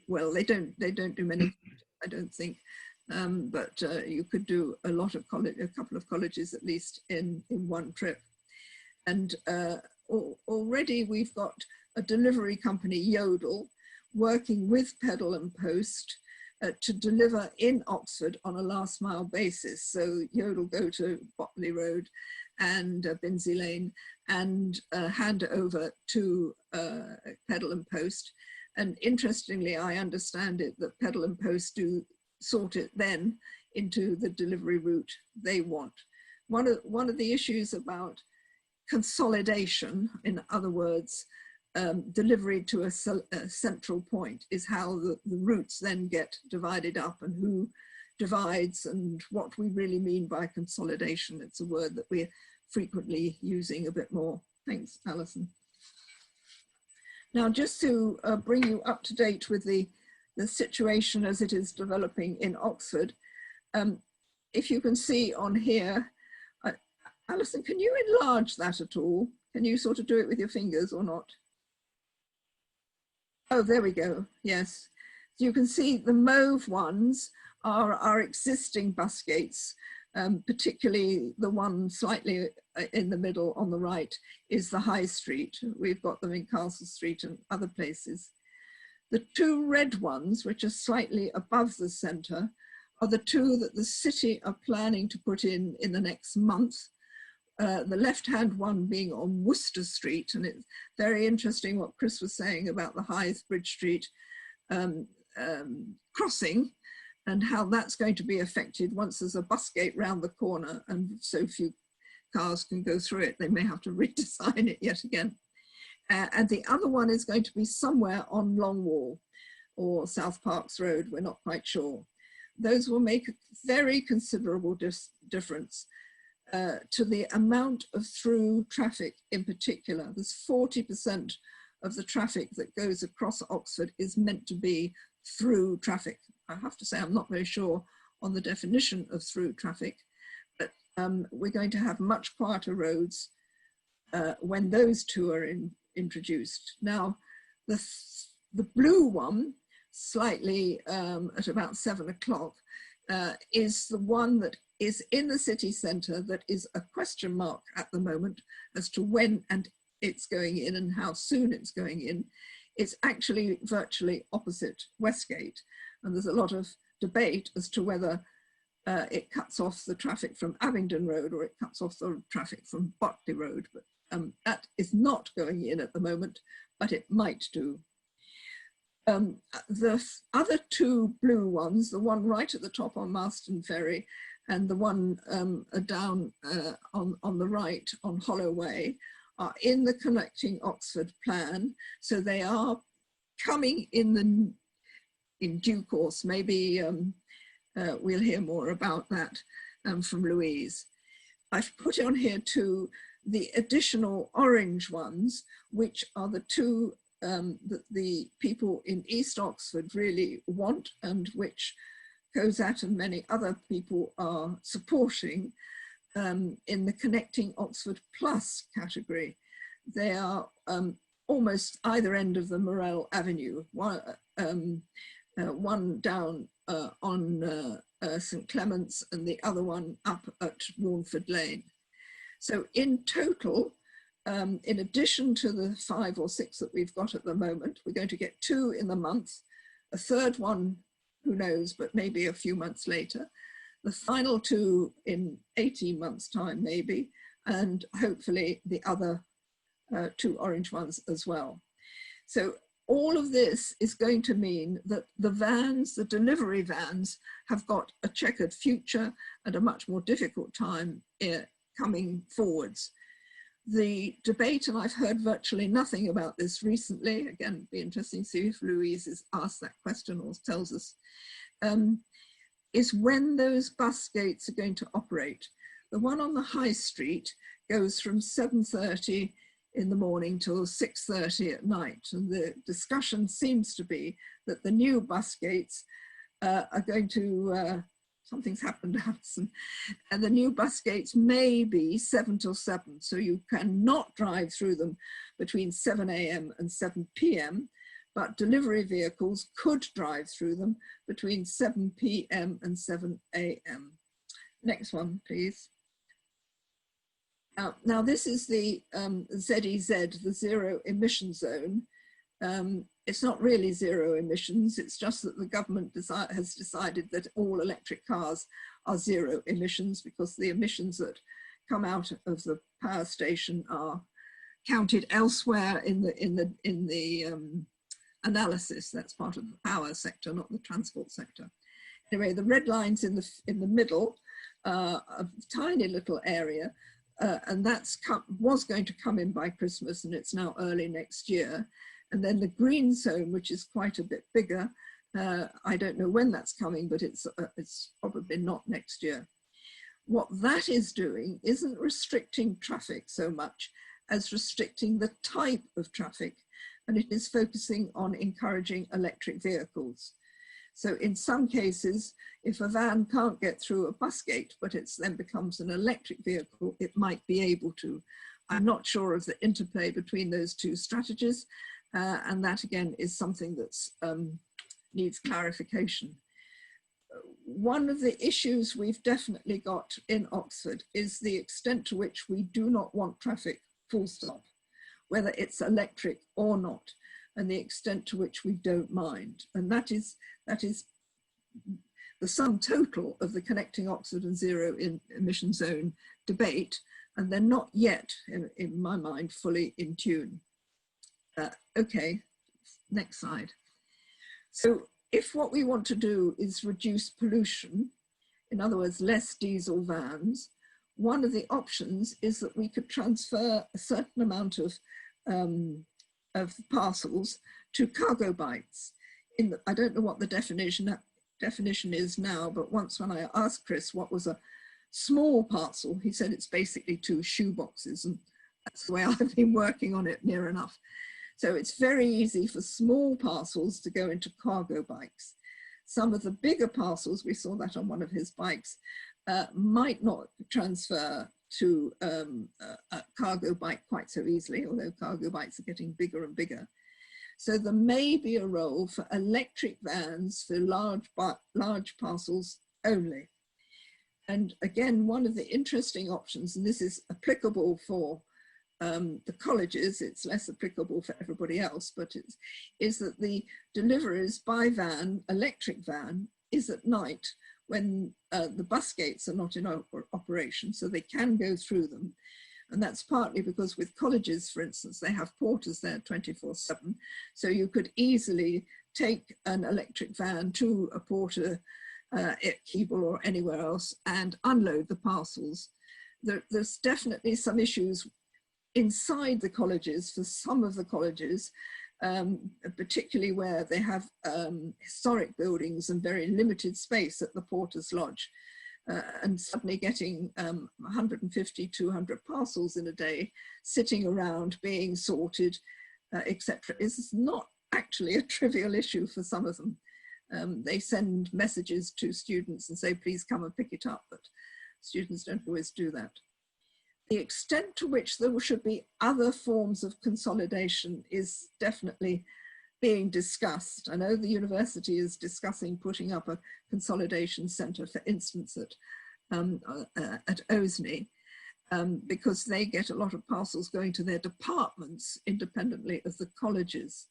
well, they don't do many, I don't think, but you could do a lot of a couple of colleges at least in one trip. And already we've got a delivery company, Yodel, working with Pedal and Post to deliver in Oxford on a last mile basis. So Yodel go to Botley Road and Binsey Lane and hand over to Pedal and Post. And interestingly, I understand it that Pedal and Post do sort it then into the delivery route they want. One of the issues about consolidation, in other words, delivery to a central point, is how the routes then get divided up and who divides and what we really mean by consolidation. It's a word that we're frequently using a bit more. Thanks, Alison. Now, just to bring you up to date with the situation as it is developing in Oxford, if you can see on here, Alison, can you enlarge that at all? Can you sort of do it with your fingers or not? Oh, there we go, yes. So you can see the mauve ones are our existing bus gates, particularly the one slightly in the middle on the right is the High Street. We've got them in Castle Street and other places. The two red ones, which are slightly above the centre, are the two that the city are planning to put in the next month. The left-hand one being on Worcester Street, and it's very interesting what Chris was saying about the Hythe Bridge Street crossing and how that's going to be affected once there's a bus gate round the corner and so few cars can go through it. They may have to redesign it yet again. And the other one is going to be somewhere on Longwall or South Parks Road, we're not quite sure. Those will make a very considerable difference to the amount of through traffic in particular. There's 40% of the traffic that goes across Oxford is meant to be through traffic. I have to say I'm not very sure on the definition of through traffic, but we're going to have much quieter roads when those two are introduced. Now, the blue one, slightly at about 7 o'clock, is the one that is in the city centre that is a question mark at the moment as to when and it's going in and how soon it's going in. It's actually virtually opposite Westgate, and there's a lot of debate as to whether it cuts off the traffic from Abingdon Road or it cuts off the traffic from Botley Road, but that is not going in at the moment, but it might do. The other two blue ones, the one right at the top on Marston Ferry and the one down on the right on Holloway, are in the Connecting Oxford plan. So they are coming in due course. Maybe we'll hear more about that from Louise. I've put on here too the additional orange ones, which are the two that the people in East Oxford really want and which COSAT and many other people are supporting in the Connecting Oxford Plus category. They are almost either end of the Morell Avenue, one down on St Clement's and the other one up at Warnford Lane. So in total, in addition to the 5 or 6 that we've got at the moment, we're going to get 2 in the month, a third one, who knows, but maybe a few months later, the final 2 in 18 months' time maybe, and hopefully the other 2 orange ones as well. So all of this is going to mean that the vans, the delivery vans, have got a checkered future and a much more difficult time coming forwards. The debate, and I've heard virtually nothing about this recently, again, it'd be interesting to see if Louise has asked that question or tells us, is when those bus gates are going to operate. The one on the High Street goes from 7:30 in the morning till 6:30 at night. And the discussion seems to be that the new bus gates are going to, something's happened, Alison, and the new bus gates may be 7 till 7. So you cannot drive through them between 7 AM and 7 PM, but delivery vehicles could drive through them between 7 PM and 7 AM. Next one, please. Now this is the ZEZ, the zero emission zone. It's not really zero emissions, it's just that the government has decided that all electric cars are zero emissions because the emissions that come out of the power station are counted elsewhere in the analysis. That's part of the power sector, not the transport sector. Anyway, the red lines in the middle are a tiny little area, and that's was going to come in by Christmas, and it's now early next year. And then the green zone, which is quite a bit bigger, I don't know when that's coming, but it's probably not next year. What that is doing isn't restricting traffic so much as restricting the type of traffic, and it is focusing on encouraging electric vehicles. So in some cases, if a van can't get through a bus gate, but it then becomes an electric vehicle, it might be able to. I'm not sure of the interplay between those two strategies, and that again is something that needs clarification. One of the issues we've definitely got in Oxford is the extent to which we do not want traffic full stop, whether it's electric or not, and the extent to which we don't mind. And that is the the sum total of the Connecting Oxford and Zero Emission Zone debate, and they're not yet, in my mind, fully in tune. Okay, next slide. So if what we want to do is reduce pollution, in other words, less diesel vans, one of the options is that we could transfer a certain amount of parcels to cargo bikes. I don't know what the definition is now, but once when I asked Chris what was a small parcel, he said it's basically 2 shoe boxes, and that's the way I've been working on it near enough. So it's very easy for small parcels to go into cargo bikes. Some of the bigger parcels, we saw that on one of his bikes, might not transfer to a cargo bike quite so easily, although cargo bikes are getting bigger and bigger. So there may be a role for electric vans for large parcels only. And again, one of the interesting options, and this is applicable for the colleges, it's less applicable for everybody else, but is that the deliveries by van, electric van, is at night when the bus gates are not in operation, so they can go through them. And that's partly because with colleges, for instance, they have porters there 24/7. So you could easily take an electric van to a porter at Keble or anywhere else and unload the parcels. There's definitely some issues inside the colleges for some of the colleges, particularly where they have historic buildings and very limited space at the Porter's Lodge. And suddenly getting 150, 200 parcels in a day sitting around being sorted, etc., is not actually a trivial issue for some of them. They send messages to students and say, please come and pick it up, but students don't always do that. The extent to which there should be other forms of consolidation is definitely being discussed. I know the university is discussing putting up a consolidation centre, for instance, at OSNI, because they get a lot of parcels going to their departments independently of the colleges.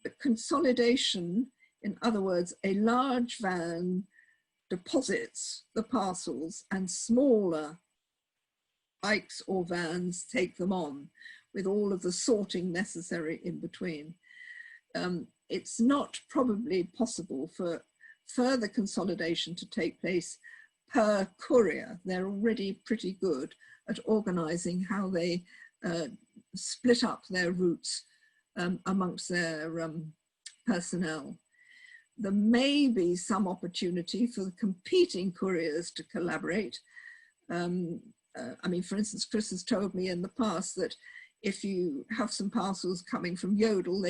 But consolidation, in other words, a large van deposits the parcels and smaller bikes or vans take them on with all of the sorting necessary in between. It's not probably possible for further consolidation to take place per courier. They're already pretty good at organising how they split up their routes amongst their personnel. There may be some opportunity for the competing couriers to collaborate. I mean, for instance, Chris has told me in the past that if you have some parcels coming from Yodel,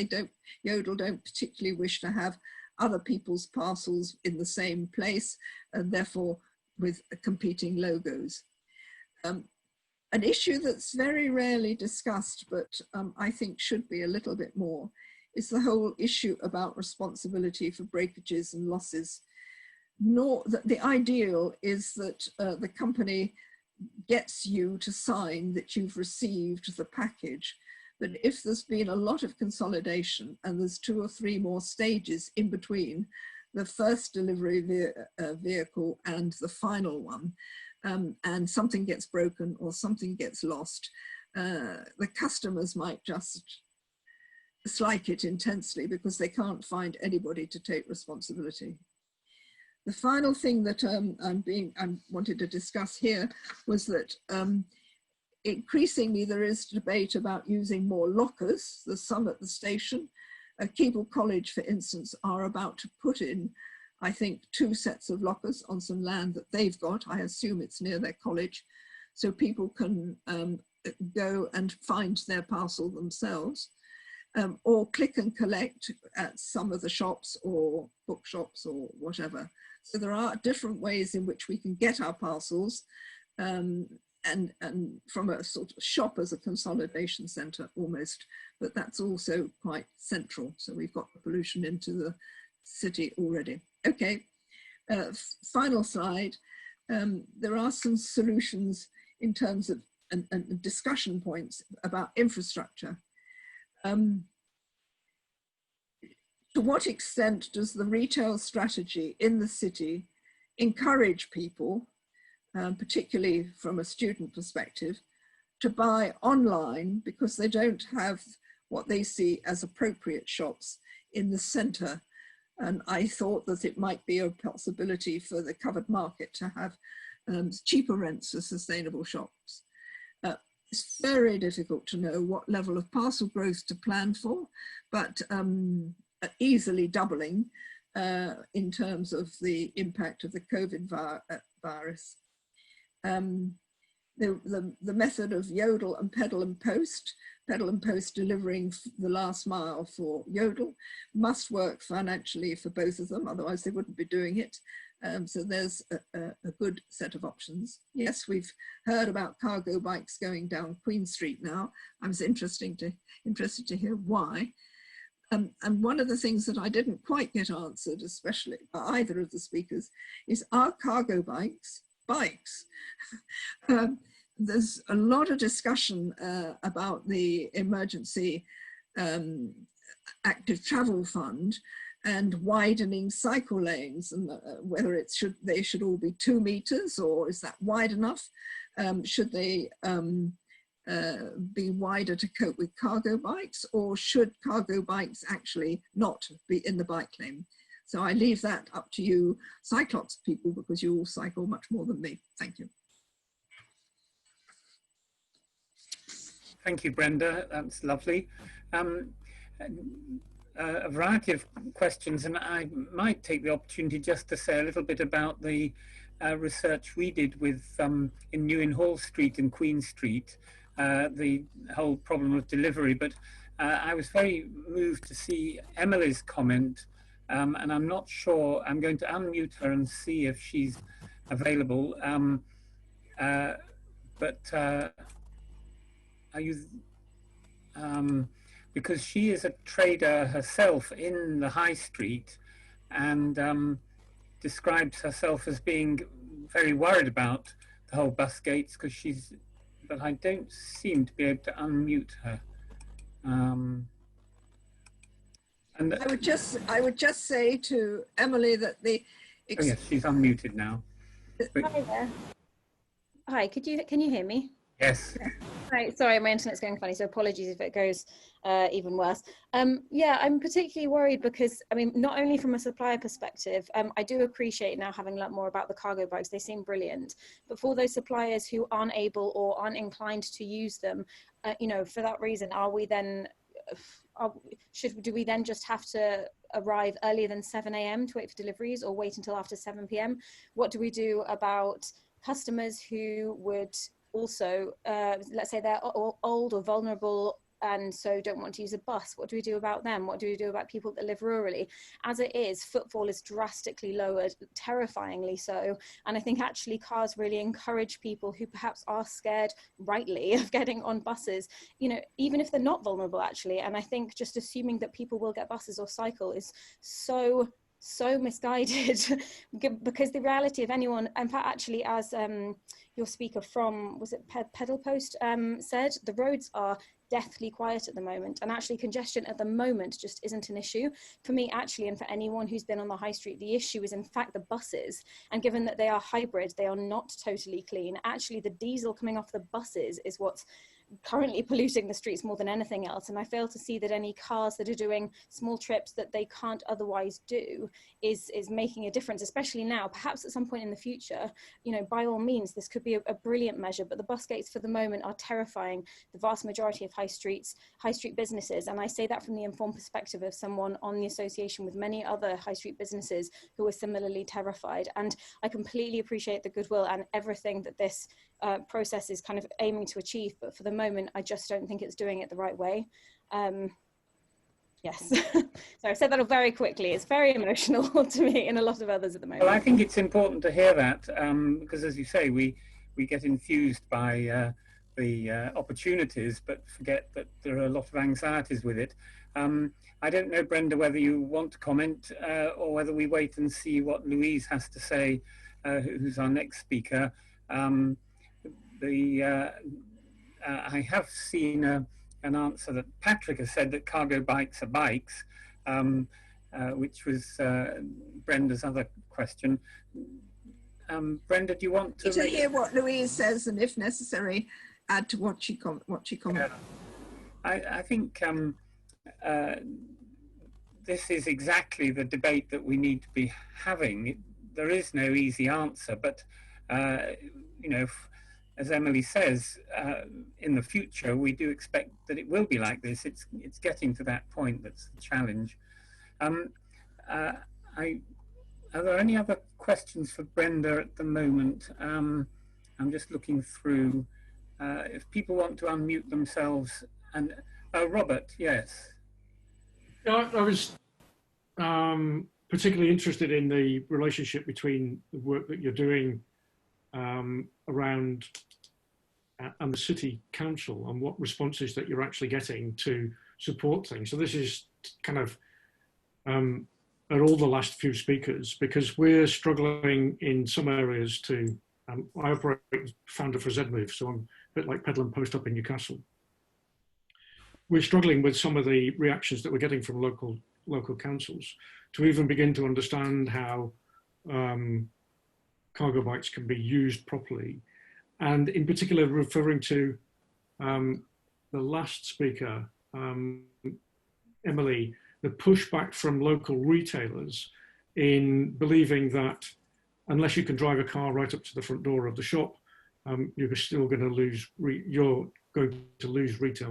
Yodel don't particularly wish to have other people's parcels in the same place, and therefore with competing logos. An issue that's very rarely discussed, but I think should be a little bit more, is the whole issue about responsibility for breakages and losses. The ideal is that the company gets you to sign that you've received the package. But if there's been a lot of consolidation and there's 2 or 3 more stages in between the first delivery vehicle and the final one, and something gets broken or something gets lost, the customers might just dislike it intensely because they can't find anybody to take responsibility. The final thing that I wanted to discuss here was that increasingly there is debate about using more lockers. There's some at the station. Keble College, for instance, are about to put in, I think, 2 sets of lockers on some land that they've got. I assume it's near their college, so people can go and find their parcel themselves. Or click and collect at some of the shops or bookshops or whatever. So there are different ways in which we can get our parcels, and from a sort of shop as a consolidation centre almost, but that's also quite central. So we've got the pollution into the city already. Okay, final slide. There are some solutions in terms of and discussion points about infrastructure. To what extent does the retail strategy in the city encourage people, particularly from a student perspective, to buy online because they don't have what they see as appropriate shops in the centre. And I thought that it might be a possibility for the covered market to have cheaper rents for sustainable shops. It's very difficult to know what level of parcel growth to plan for, but easily doubling in terms of the impact of the COVID virus. The method of yodel and pedal and post delivering the last mile for yodel must work financially for both of them, otherwise they wouldn't be doing it. So there's a good set of options. Yes, we've heard about cargo bikes going down Queen Street now. I was interested to hear why. And one of the things that I didn't quite get answered, especially by either of the speakers, is, are cargo bikes bikes? There's a lot of discussion about the emergency active travel fund and widening cycle lanes, and whether they should all be 2 meters, or is that wide enough? Should they be wider to cope with cargo bikes, or should cargo bikes actually not be in the bike lane? So I leave that up to you Cyclox people, because you all cycle much more than me. Thank you. Thank you, Brenda. That's lovely. A variety of questions, and I might take the opportunity just to say a little bit about the research we did with in New Inn Hall Street and Queen Street, the whole problem of delivery. But I was very moved to see Emily's comment, and I'm not sure, I'm going to unmute her and see if she's available. Are you, because she is a trader herself in the high street, and describes herself as being very worried about the whole bus gates, because she's, but I don't seem to be able to unmute her. And I would just say to Emily that the oh yes, she's unmuted now. Hi there. Hi, can you hear me? Yes. Right, sorry, my internet's going funny, so apologies if it goes even worse. Yeah, I'm particularly worried because, I mean, not only from a supplier perspective, I do appreciate now having learnt more about the cargo bikes, they seem brilliant, but for those suppliers who aren't able or aren't inclined to use them, you know, for that reason, are we then, do we then just have to arrive earlier than 7 AM to wait for deliveries, or wait until after 7 PM? What do we do about customers who would also, let's say they're old or vulnerable and so don't want to use a bus? What do we do about them? What do we do about people that live rurally? As it is, footfall is drastically lowered, terrifyingly so. And I think actually cars really encourage people who perhaps are scared, rightly, of getting on buses, you know, even if they're not vulnerable actually. And I think just assuming that people will get buses or cycle is so misguided, because the reality of anyone, in fact, actually, as your speaker from, was it Pedal Post said, the roads are deathly quiet at the moment, and actually congestion at the moment just isn't an issue for me actually, and for anyone who's been on the high street. The issue is in fact the buses, and given that they are hybrid, they are not totally clean. Actually, the diesel coming off the buses is what's currently polluting the streets more than anything else, and I fail to see that any cars that are doing small trips that they can't otherwise do is making a difference, especially now. Perhaps at some point in the future, you know, by all means this could be a brilliant measure, but the bus gates for the moment are terrifying the vast majority of high street businesses, and I say that from the informed perspective of someone on the association with many other high street businesses who are similarly terrified. And I completely appreciate the goodwill and everything that this process is kind of aiming to achieve, but for the moment I just don't think it's doing it the right way. Yes. So I said that all very quickly. It's very emotional to me and a lot of others at the moment. Well, I think it's important to hear that, because as you say, we get infused by the opportunities, but forget that there are a lot of anxieties with it. I don't know, Brenda, whether you want to comment or whether we wait and see what Louise has to say, who's our next speaker. I have seen an answer that Patrick has said, that cargo bikes are bikes, which was Brenda's other question. Brenda, do you want to hear what Louise says, and if necessary, add to what she commented? Yeah. I think this is exactly the debate that we need to be having. There is no easy answer, but you know, as Emily says, in the future we do expect that it will be like this. It's getting to that point that's the challenge. Are there any other questions for Brenda at the moment? I'm just looking through. If people want to unmute themselves, and Robert, yes. I was particularly interested in the relationship between the work that you're doing around and the city council, and what responses that you're actually getting to support things. So this is kind of at all the last few speakers, because we're struggling in some areas to, I operate founder for ZMove, so I'm a bit like Pedal and Post up in Newcastle. We're struggling with some of the reactions that we're getting from local councils to even begin to understand how cargo bikes can be used properly. And in particular, referring to the last speaker, Emily, the pushback from local retailers in believing that unless you can drive a car right up to the front door of the shop, you're still going to lose, retail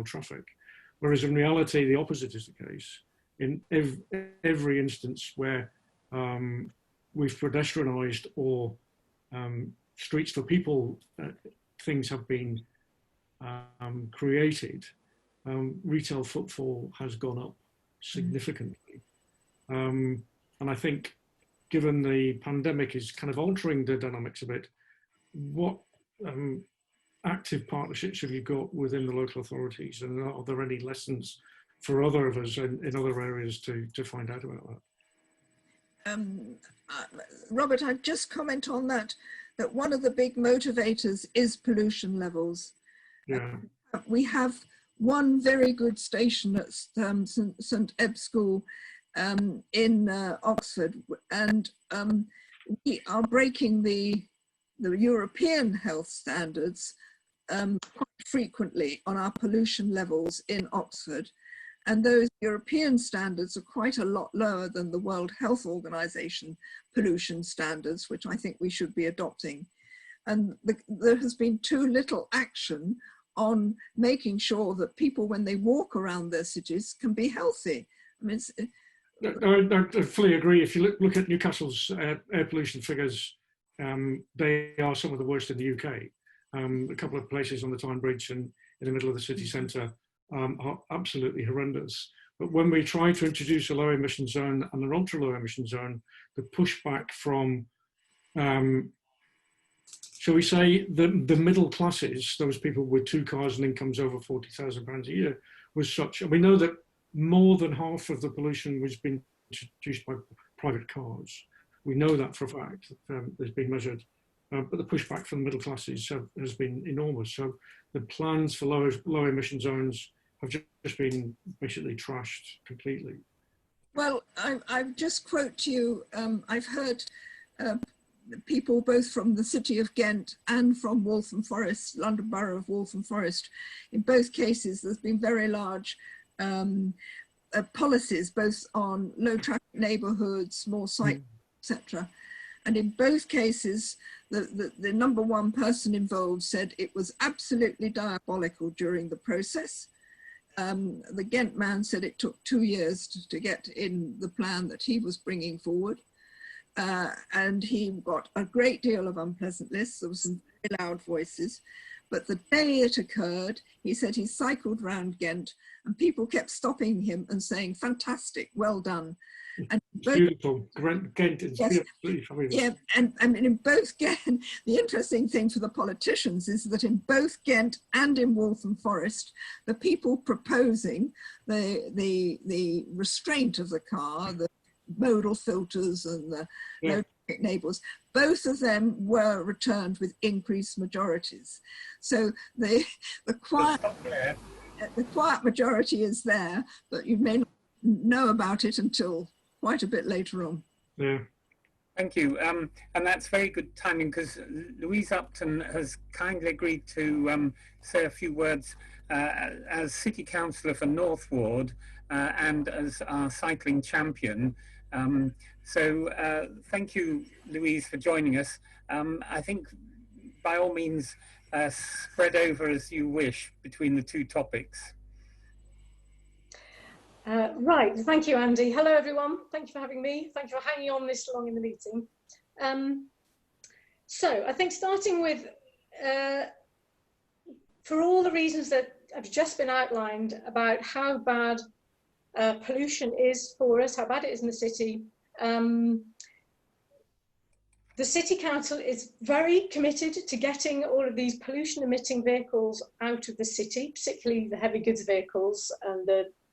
traffic. Whereas in reality, the opposite is the case. In every instance where we've pedestrianised or streets for people, things have been created, retail footfall has gone up significantly. And I think given the pandemic is kind of altering the dynamics a bit, what active partnerships have you got within the local authorities, and are there any lessons for other of us in other areas to find out about that? Robert, I'd just comment on that one of the big motivators is pollution levels. Yeah. We have one very good station at St Ebb School in Oxford, and we are breaking the European health standards quite frequently on our pollution levels in Oxford. And those European standards are quite a lot lower than the World Health Organization pollution standards, which I think we should be adopting. And there has been too little action on making sure that people, when they walk around their cities, can be healthy. I mean, I fully agree. If you look at Newcastle's air pollution figures, they are some of the worst in the UK. A couple of places on the Tyne Bridge and in the middle of the city centre are absolutely horrendous. But when we try to introduce a low emission zone and an ultra low emission zone, the pushback from, shall we say, the middle classes, those people with 2 cars and incomes over £40,000 a year, was such. And we know that more than half of the pollution was being introduced by private cars. We know that for a fact. There's been measured. But the pushback from the middle classes has been enormous. So the plans for low emission zones have just been basically trashed completely. Well, I've just quote you, I've heard people both from the city of Ghent and from Waltham Forest, London Borough of Waltham Forest. In both cases, there's been very large policies, both on low traffic neighbourhoods, more site, etc. And in both cases, the number one person involved said it was absolutely diabolical during the process. The Ghent man said it took 2 years to get in the plan that he was bringing forward. And he got a great deal of unpleasantness. There were some very loud voices. But the day it occurred, he said he cycled round Ghent and people kept stopping him and saying, fantastic, well done. And beautiful. Ghent is beautiful. Yeah, and in both Ghent, the interesting thing for the politicians is that in both Ghent and in Waltham Forest, the people proposing the restraint of the car, the modal filters and the low traffic neighbours, both of them were returned with increased majorities. So the quiet majority is there, but you may not know about it until quite a bit later on. Yeah. Thank you. And that's very good timing because Louise Upton has kindly agreed to say a few words as City Councillor for North Ward and as our cycling champion. So thank you, Louise, for joining us. I think by all means, spread over as you wish between the two topics. Right, thank you, Andy. Hello, everyone. Thank you for having me. Thank you for hanging on this long in the meeting. So I think starting with, for all the reasons that have just been outlined about how bad pollution is for us, how bad it is in the city, the City Council is very committed to getting all of these pollution emitting vehicles out of the city, particularly the heavy goods vehicles and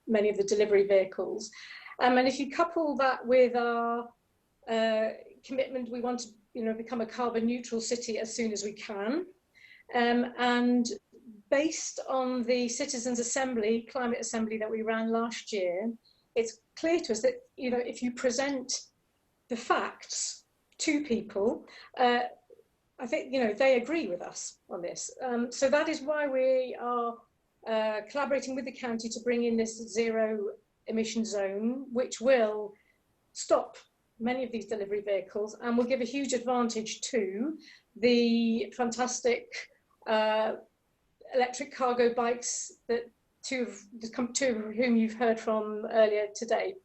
many of the delivery vehicles. And if you couple that with our commitment, we want to become a carbon neutral city as soon as we can. And based on the Citizens' Assembly, Climate Assembly that we ran last year, it's clear to us that if you present the facts to people, I think they agree with us on this. So that is why we are collaborating with the county to bring in this zero emission zone, which will stop many of these delivery vehicles and will give a huge advantage to the fantastic electric cargo bikes that two of whom you've heard from earlier today.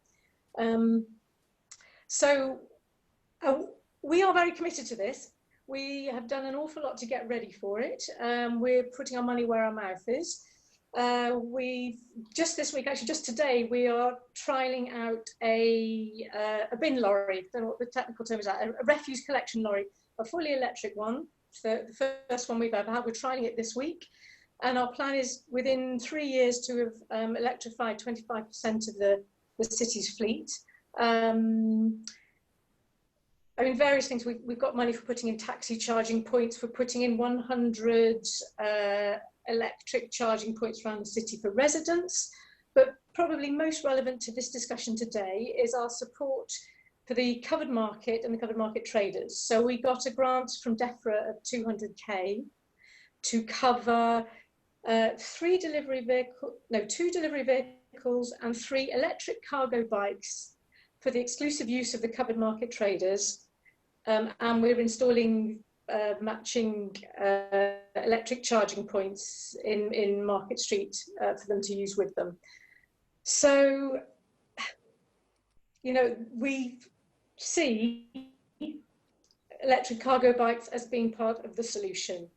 We are very committed to this. We have done an awful lot to get ready for it. We're putting our money where our mouth is. We've just this week, actually just today, we are trialling out a bin lorry. I don't know what the technical term is, a refuse collection lorry, a fully electric one. So the first one we've ever had. We're trialing it this week. And our plan is within 3 years to have electrified 25% of the city's fleet. I mean, various things. We've got money for putting in taxi charging points, for putting in 100 electric charging points around the city for residents. But probably most relevant to this discussion today is our support for the covered market and the covered market traders. So we got a grant from DEFRA of 200k to cover 2 delivery vehicles and 3 electric cargo bikes for the exclusive use of the covered market traders. And we're installing matching electric charging points in Market Street for them to use with them. So, we see electric cargo bikes as being part of the solution.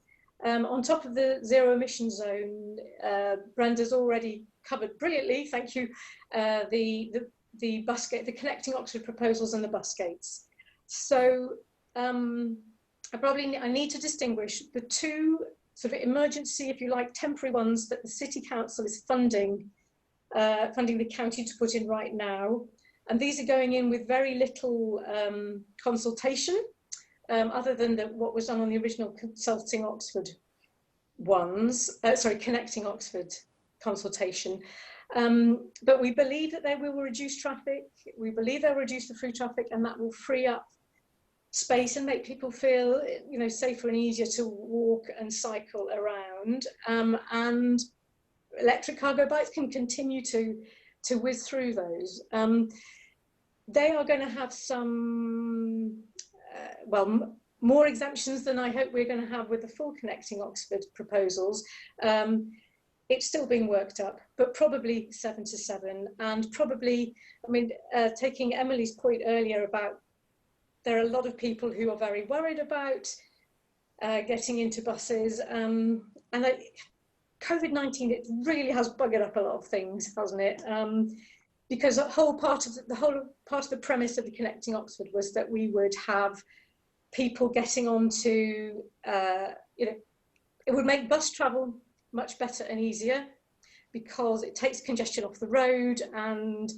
On top of the zero emission zone, Brenda's already covered brilliantly, thank you, the bus gate, the Connecting Oxford proposals and the bus gates. So I need to distinguish the 2 sort of emergency, if you like, temporary ones that the City Council is funding the county to put in right now. And these are going in with very little consultation, other than what was done on the original Consulting Oxford ones, Connecting Oxford consultation. But we believe that they will reduce traffic. We believe they'll reduce the through traffic, and that will free up space and make people feel, safer and easier to walk and cycle around. And electric cargo bikes can continue to whiz through those. They are going to have some, more exemptions than I hope we're going to have with the full Connecting Oxford proposals. It's still being worked up, but probably 7 to 7. And probably, taking Emily's point earlier about there are a lot of people who are very worried about getting into buses. And COVID-19, it really has buggered up a lot of things, hasn't it? Because the whole part of the premise of the Connecting Oxford was that we would have people getting onto, it would make bus travel much better and easier because it takes congestion off the road, and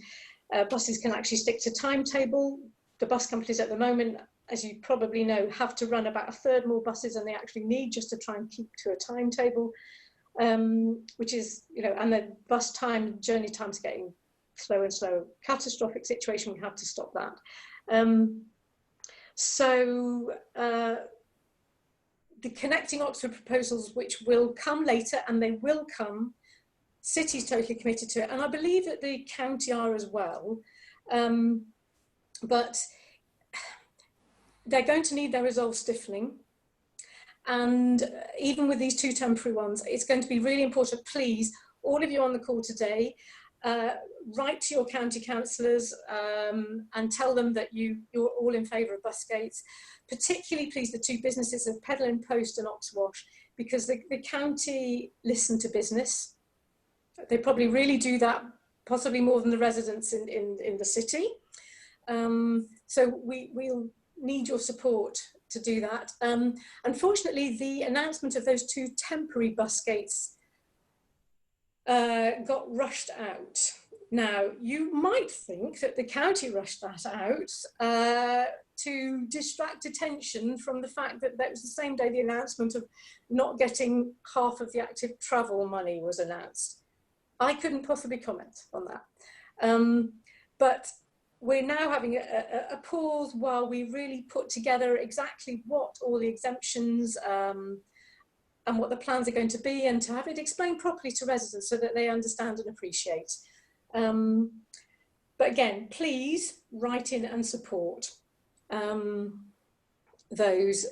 buses can actually stick to timetable. The bus companies at the moment, as you probably know, have to run about 1/3 more buses than they actually need just to try and keep to a timetable, which is, and the bus time, journey time's getting slower and slower. Catastrophic situation, we have to stop that. So the Connecting Oxford proposals, which will come later, and they will come, City's totally committed to it, and I believe that the county are as well. But they're going to need their resolve stiffening. And even with these two temporary ones, it's going to be really important, please, all of you on the call today, write to your county councillors and tell them that you're all in favour of bus gates, particularly, please, the two businesses of Pedal and Post and OXWASH, because the county listen to business. They probably really do that, possibly more than the residents in the city. So we'll need your support to do that. Unfortunately, the announcement of those two temporary bus gates got rushed out. Now, you might think that the county rushed that out to distract attention from the fact that that was the same day the announcement of not getting half of the active travel money was announced. I couldn't possibly comment on that. But we're now having a pause while we really put together exactly what all the exemptions and what the plans are going to be, and to have it explained properly to residents so that they understand and appreciate. But again, please write in and support those.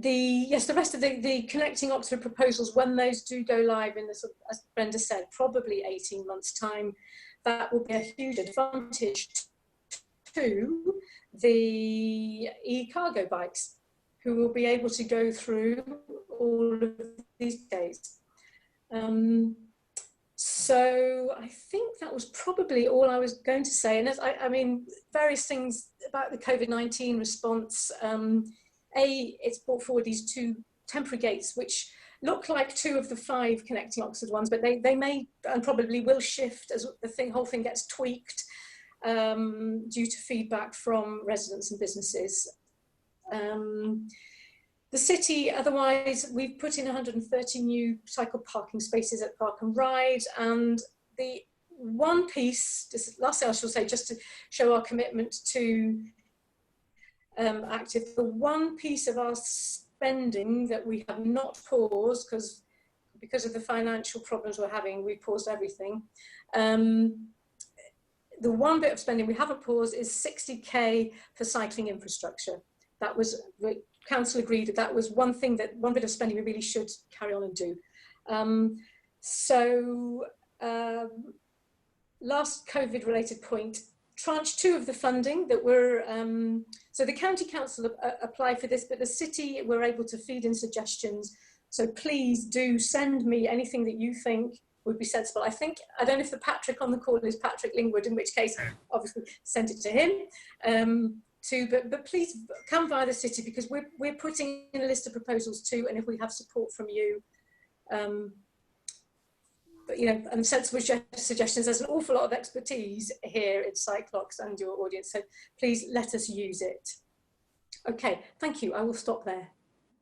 The rest of the Connecting Oxford proposals, when those do go live in the, sort of, as Brenda said, probably 18 months' time, that will be a huge advantage to the e-cargo bikes, who will be able to go through all of these days. So I think that was probably all I was going to say. And as I mean, various things about the COVID-19 response. It's brought forward these two temporary gates, which look like two of the 5 Connecting Oxford ones, but they may and probably will shift as the whole thing gets tweaked due to feedback from residents and businesses. The city, otherwise, we've put in 130 new cycle parking spaces at Park and Ride, and the one piece, just last thing I shall say, just to show our commitment to active, the one piece of our spending that we have not paused, because of the financial problems we're having, we paused everything. The one bit of spending we haven't paused is 60k for cycling infrastructure. That was, council agreed that was one bit of spending we really should carry on and do. Last COVID related point, tranche 2 of the funding that we're, so the county council applied for this, but the city were able to feed in suggestions. So please do send me anything that you think would be sensible. I don't know if the Patrick on the call is Patrick Lingwood, in which case obviously send it to him but please come via the city, because we're putting in a list of proposals too, and if we have support from you, but, you know, and sensible suggestions. There's an awful lot of expertise here in Cylox and your audience, so please let us use it. Okay, thank you. I will stop there.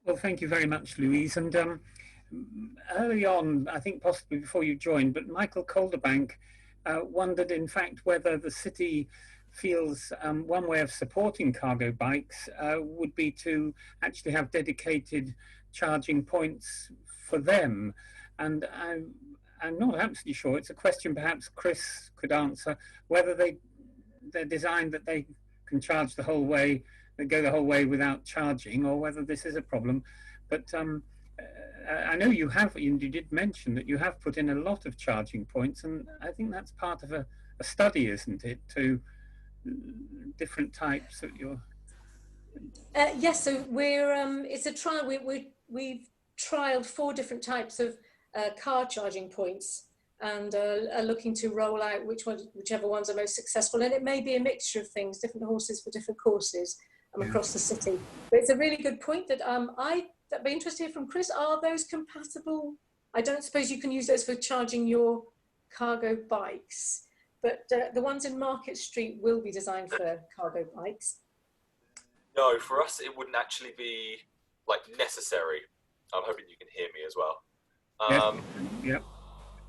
Well, thank you very much, Louise. And early on, I think possibly before you joined, but Michael Calderbank wondered, in fact, whether the city feels one way of supporting cargo bikes would be to actually have dedicated charging points for them. And I'm not absolutely sure. It's a question perhaps Chris could answer, whether they're designed that they can charge the whole way, they go the whole way without charging, or whether this is a problem. But I know you did mention that you have put in a lot of charging points, and I think that's part of a study, isn't it, to different types that you're... Yes, so we're, it's a trial. We've trialed 4 different types of car charging points, and are looking to roll out whichever ones are most successful. And it may be a mixture of things, different horses for different courses across the city. But it's a really good point that that'd be interested to hear from Chris. Are those compatible? I don't suppose you can use those for charging your cargo bikes, but the ones in Market Street will be designed for cargo bikes. No, for us it wouldn't actually be like necessary. I'm hoping you can hear me as well. Yeah.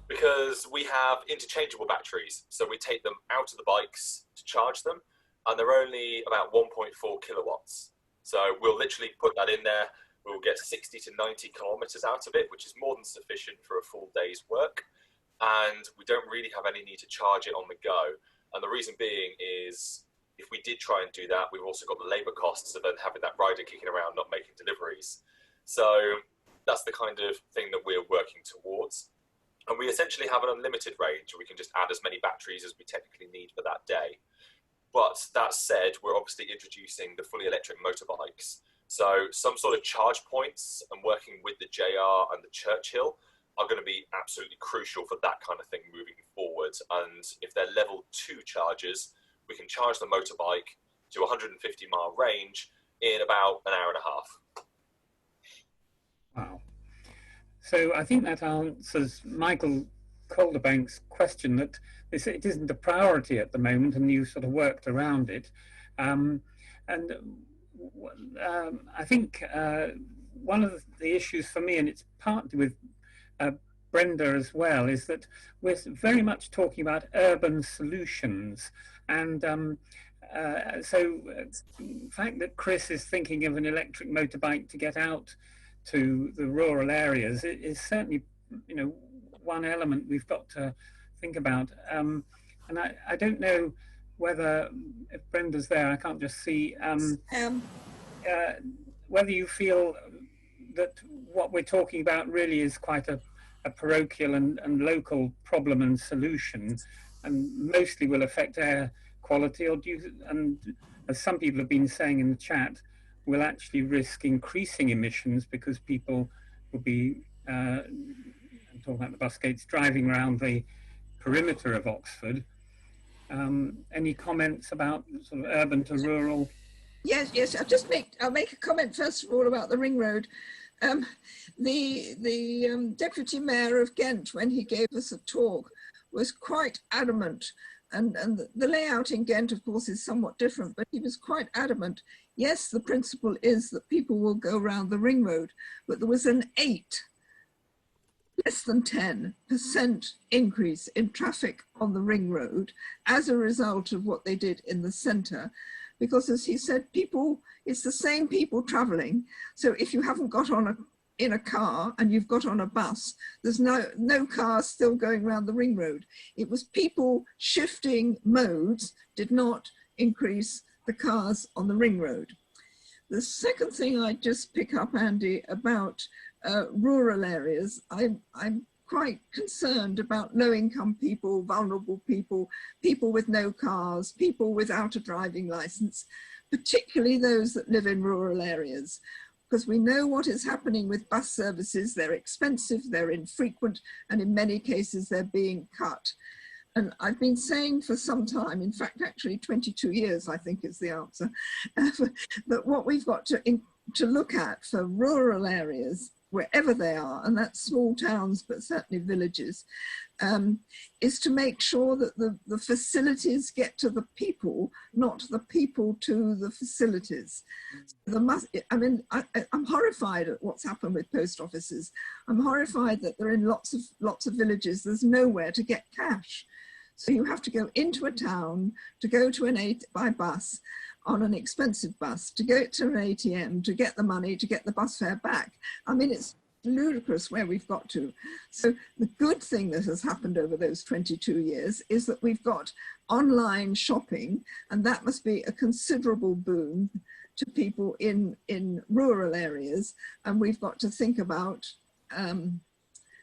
Because we have interchangeable batteries, so we take them out of the bikes to charge them, and they're only about 1.4 kilowatts. So we'll literally put that in there. We'll get 60 to 90 kilometers out of it, which is more than sufficient for a full day's work. And we don't really have any need to charge it on the go. And the reason being is, if we did try and do that, we've also got the labor costs of then having that rider kicking around, not making deliveries. So that's the kind of thing that we're working towards. And we essentially have an unlimited range. We can just add as many batteries as we technically need for that day. But that said, we're obviously introducing the fully electric motorbikes. So some sort of charge points and working with the JR and the Churchill are going to be absolutely crucial for that kind of thing moving forward. And if they're level 2 chargers, we can charge the motorbike to 150-mile range in about an hour and a half. Wow. So I think that answers Michael Calderbank's question that it isn't a priority at the moment, and you sort of worked around it. I think one of the issues for me, and it's partly with Brenda as well, is that we're very much talking about urban solutions. And so the fact that Chris is thinking of an electric motorbike to get out to the rural areas is certainly, one element we've got to think about. And I don't know whether, if Brenda's there, I can't just see, whether you feel that what we're talking about really is quite a parochial and local problem and solution, and mostly will affect air quality, or do you, and as some people have been saying in the chat, will actually risk increasing emissions because people will be, I'm talking about the bus gates, driving around the perimeter of Oxford. Any comments about sort of urban to rural? Yes. I'll make a comment first of all about the ring road. The Deputy Mayor of Ghent, when he gave us a talk, was quite adamant, and the layout in Ghent, of course, is somewhat different, but he was quite adamant. Yes, the principle is that people will go around the ring road, but there was an less than 10% increase in traffic on the ring road as a result of what they did in the centre. Because, as he said, it's the same people travelling. So if you haven't got in a car and you've got on a bus, there's no cars still going around the ring road. It was people shifting modes did not increase the cars on the ring road. The second thing I'd just pick up, Andy, about rural areas, I'm quite concerned about low-income people, vulnerable people, people with no cars, people without a driving licence, particularly those that live in rural areas, because we know what is happening with bus services. They're expensive, they're infrequent, and in many cases they're being cut. And I've been saying for some time, in fact, actually 22 years, I think is the answer, that what we've got to look at for rural areas, wherever they are, and that's small towns, but certainly villages, is to make sure that the facilities get to the people, not the people to the facilities. I'm horrified at what's happened with post offices. I'm horrified that they're in lots of villages. There's nowhere to get cash. So you have to go into a town to go to by bus, on an expensive bus, to go to an ATM, to get the money, to get the bus fare back. I mean, it's ludicrous where we've got to. So the good thing that has happened over those 22 years is that we've got online shopping, and that must be a considerable boon to people in rural areas. And we've got to think about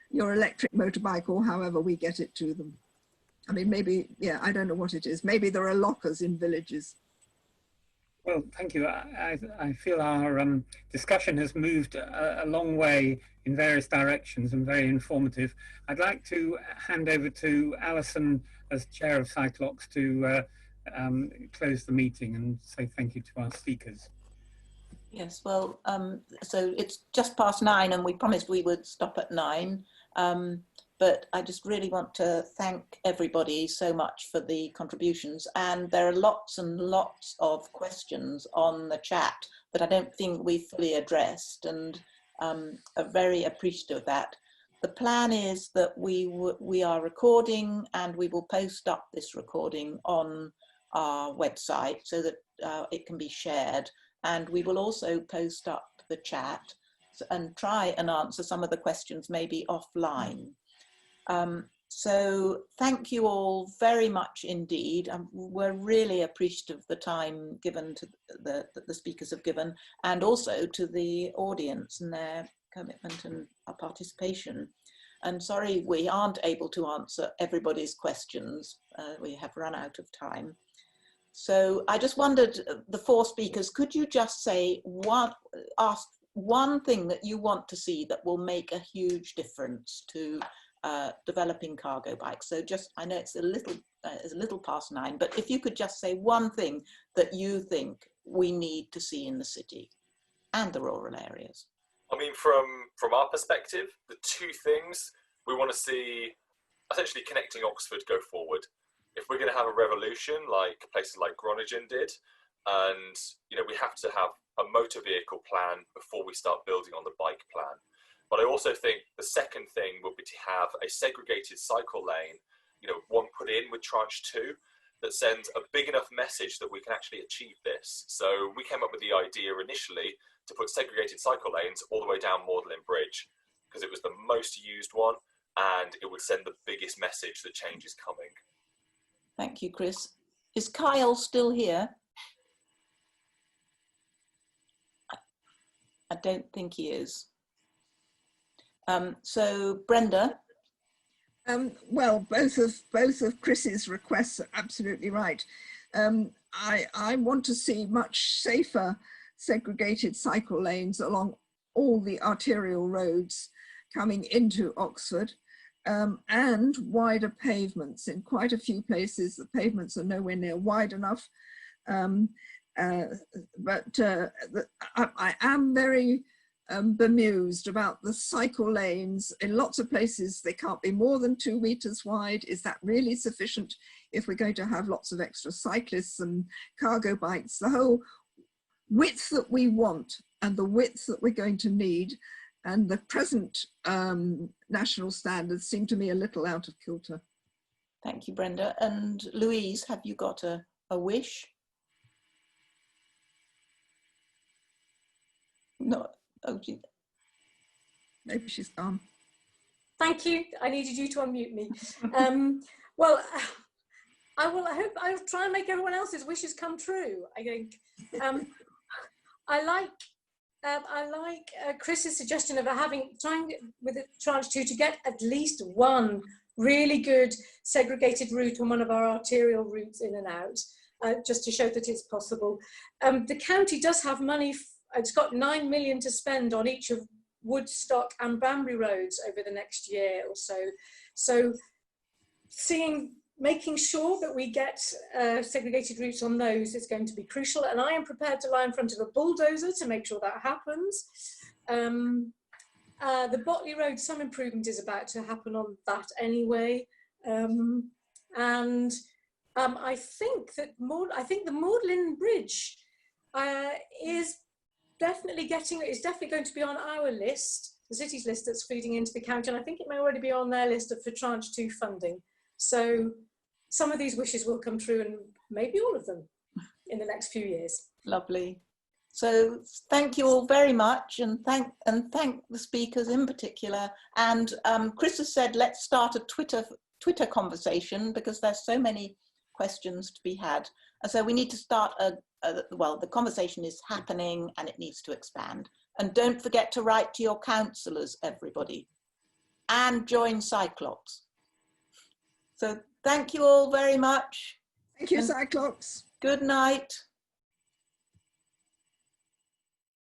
your electric motorbike, or however we get it to them. I mean, maybe, yeah, I don't know what it is. Maybe there are lockers in villages. Well, thank you. I feel our discussion has moved a long way in various directions and very informative. I'd like to hand over to Alison as chair of Cylox to close the meeting and say thank you to our speakers. Yes, well, so it's just past 9 and we promised we would stop at 9. But I just really want to thank everybody so much for the contributions. And there are lots and lots of questions on the chat that I don't think we fully addressed, and are very appreciative of that. The plan is that we are recording, and we will post up this recording on our website so that it can be shared. And we will also post up the chat and try and answer some of the questions maybe offline. So thank you all very much indeed. We're really appreciative of the time given to the speakers have given, and also to the audience and their commitment and participation. And sorry we aren't able to answer everybody's questions. We have run out of time. So I just wondered, the four speakers, could you just say ask one thing that you want to see that will make a huge difference to developing cargo bikes? So just, I know it's a little past 9, but if you could just say one thing that you think we need to see in the city and the rural areas. I mean, from our perspective, the two things we want to see, essentially connecting Oxford go forward. If we're going to have a revolution like places like Groningen did, and we have to have a motor vehicle plan before we start building on the bike plan. But I also think the second thing would be to have a segregated cycle lane, one put in with tranche 2 that sends a big enough message that we can actually achieve this. So we came up with the idea initially to put segregated cycle lanes all the way down Magdalen Bridge, because it was the most used one and it would send the biggest message that change is coming. Thank you, Chris. Is Kyle still here? I don't think he is. So Brenda. Well, both of Chris's requests are absolutely right. I want to see much safer segregated cycle lanes along all the arterial roads coming into Oxford, and wider pavements. In quite a few places, the pavements are nowhere near wide enough. But I am very bemused about the cycle lanes. In lots of places, they can't be more than 2 meters wide. Is that really sufficient if we're going to have lots of extra cyclists and cargo bikes? The whole width that we want and the width that we're going to need and the present national standards seem to me a little out of kilter. Thank you, Brenda. And Louise, have you got a wish? No. Oh, gee. Maybe she's gone. Thank you. I needed you to unmute me. Well, I'll try and make everyone else's wishes come true. I think I like Chris's suggestion of trying with tranche 2 to get at least one really good segregated route on one of our arterial routes in and out, just to show that it's possible. The county does have money. It's got 9 million to spend on each of Woodstock and Banbury roads over the next year or so. So making sure that we get segregated routes on those is going to be crucial. And I am prepared to lie in front of a bulldozer to make sure that happens. The Botley Road, some improvement is about to happen on that anyway. I think the Magdalen Bridge is definitely going to be on our list, the city's list that's feeding into the county, and I think it may already be on their list for tranche 2 funding. So some of these wishes will come true, and maybe all of them in the next few years. Lovely. So thank you all very much, and thank the speakers in particular. And Chris has said, let's start a Twitter conversation, because there's so many questions to be had. And so we need to start well, the conversation is happening and it needs to expand. And don't forget to write to your councillors, everybody, and join Cylox. So thank you all very much. Thank you, Cylox. Good night.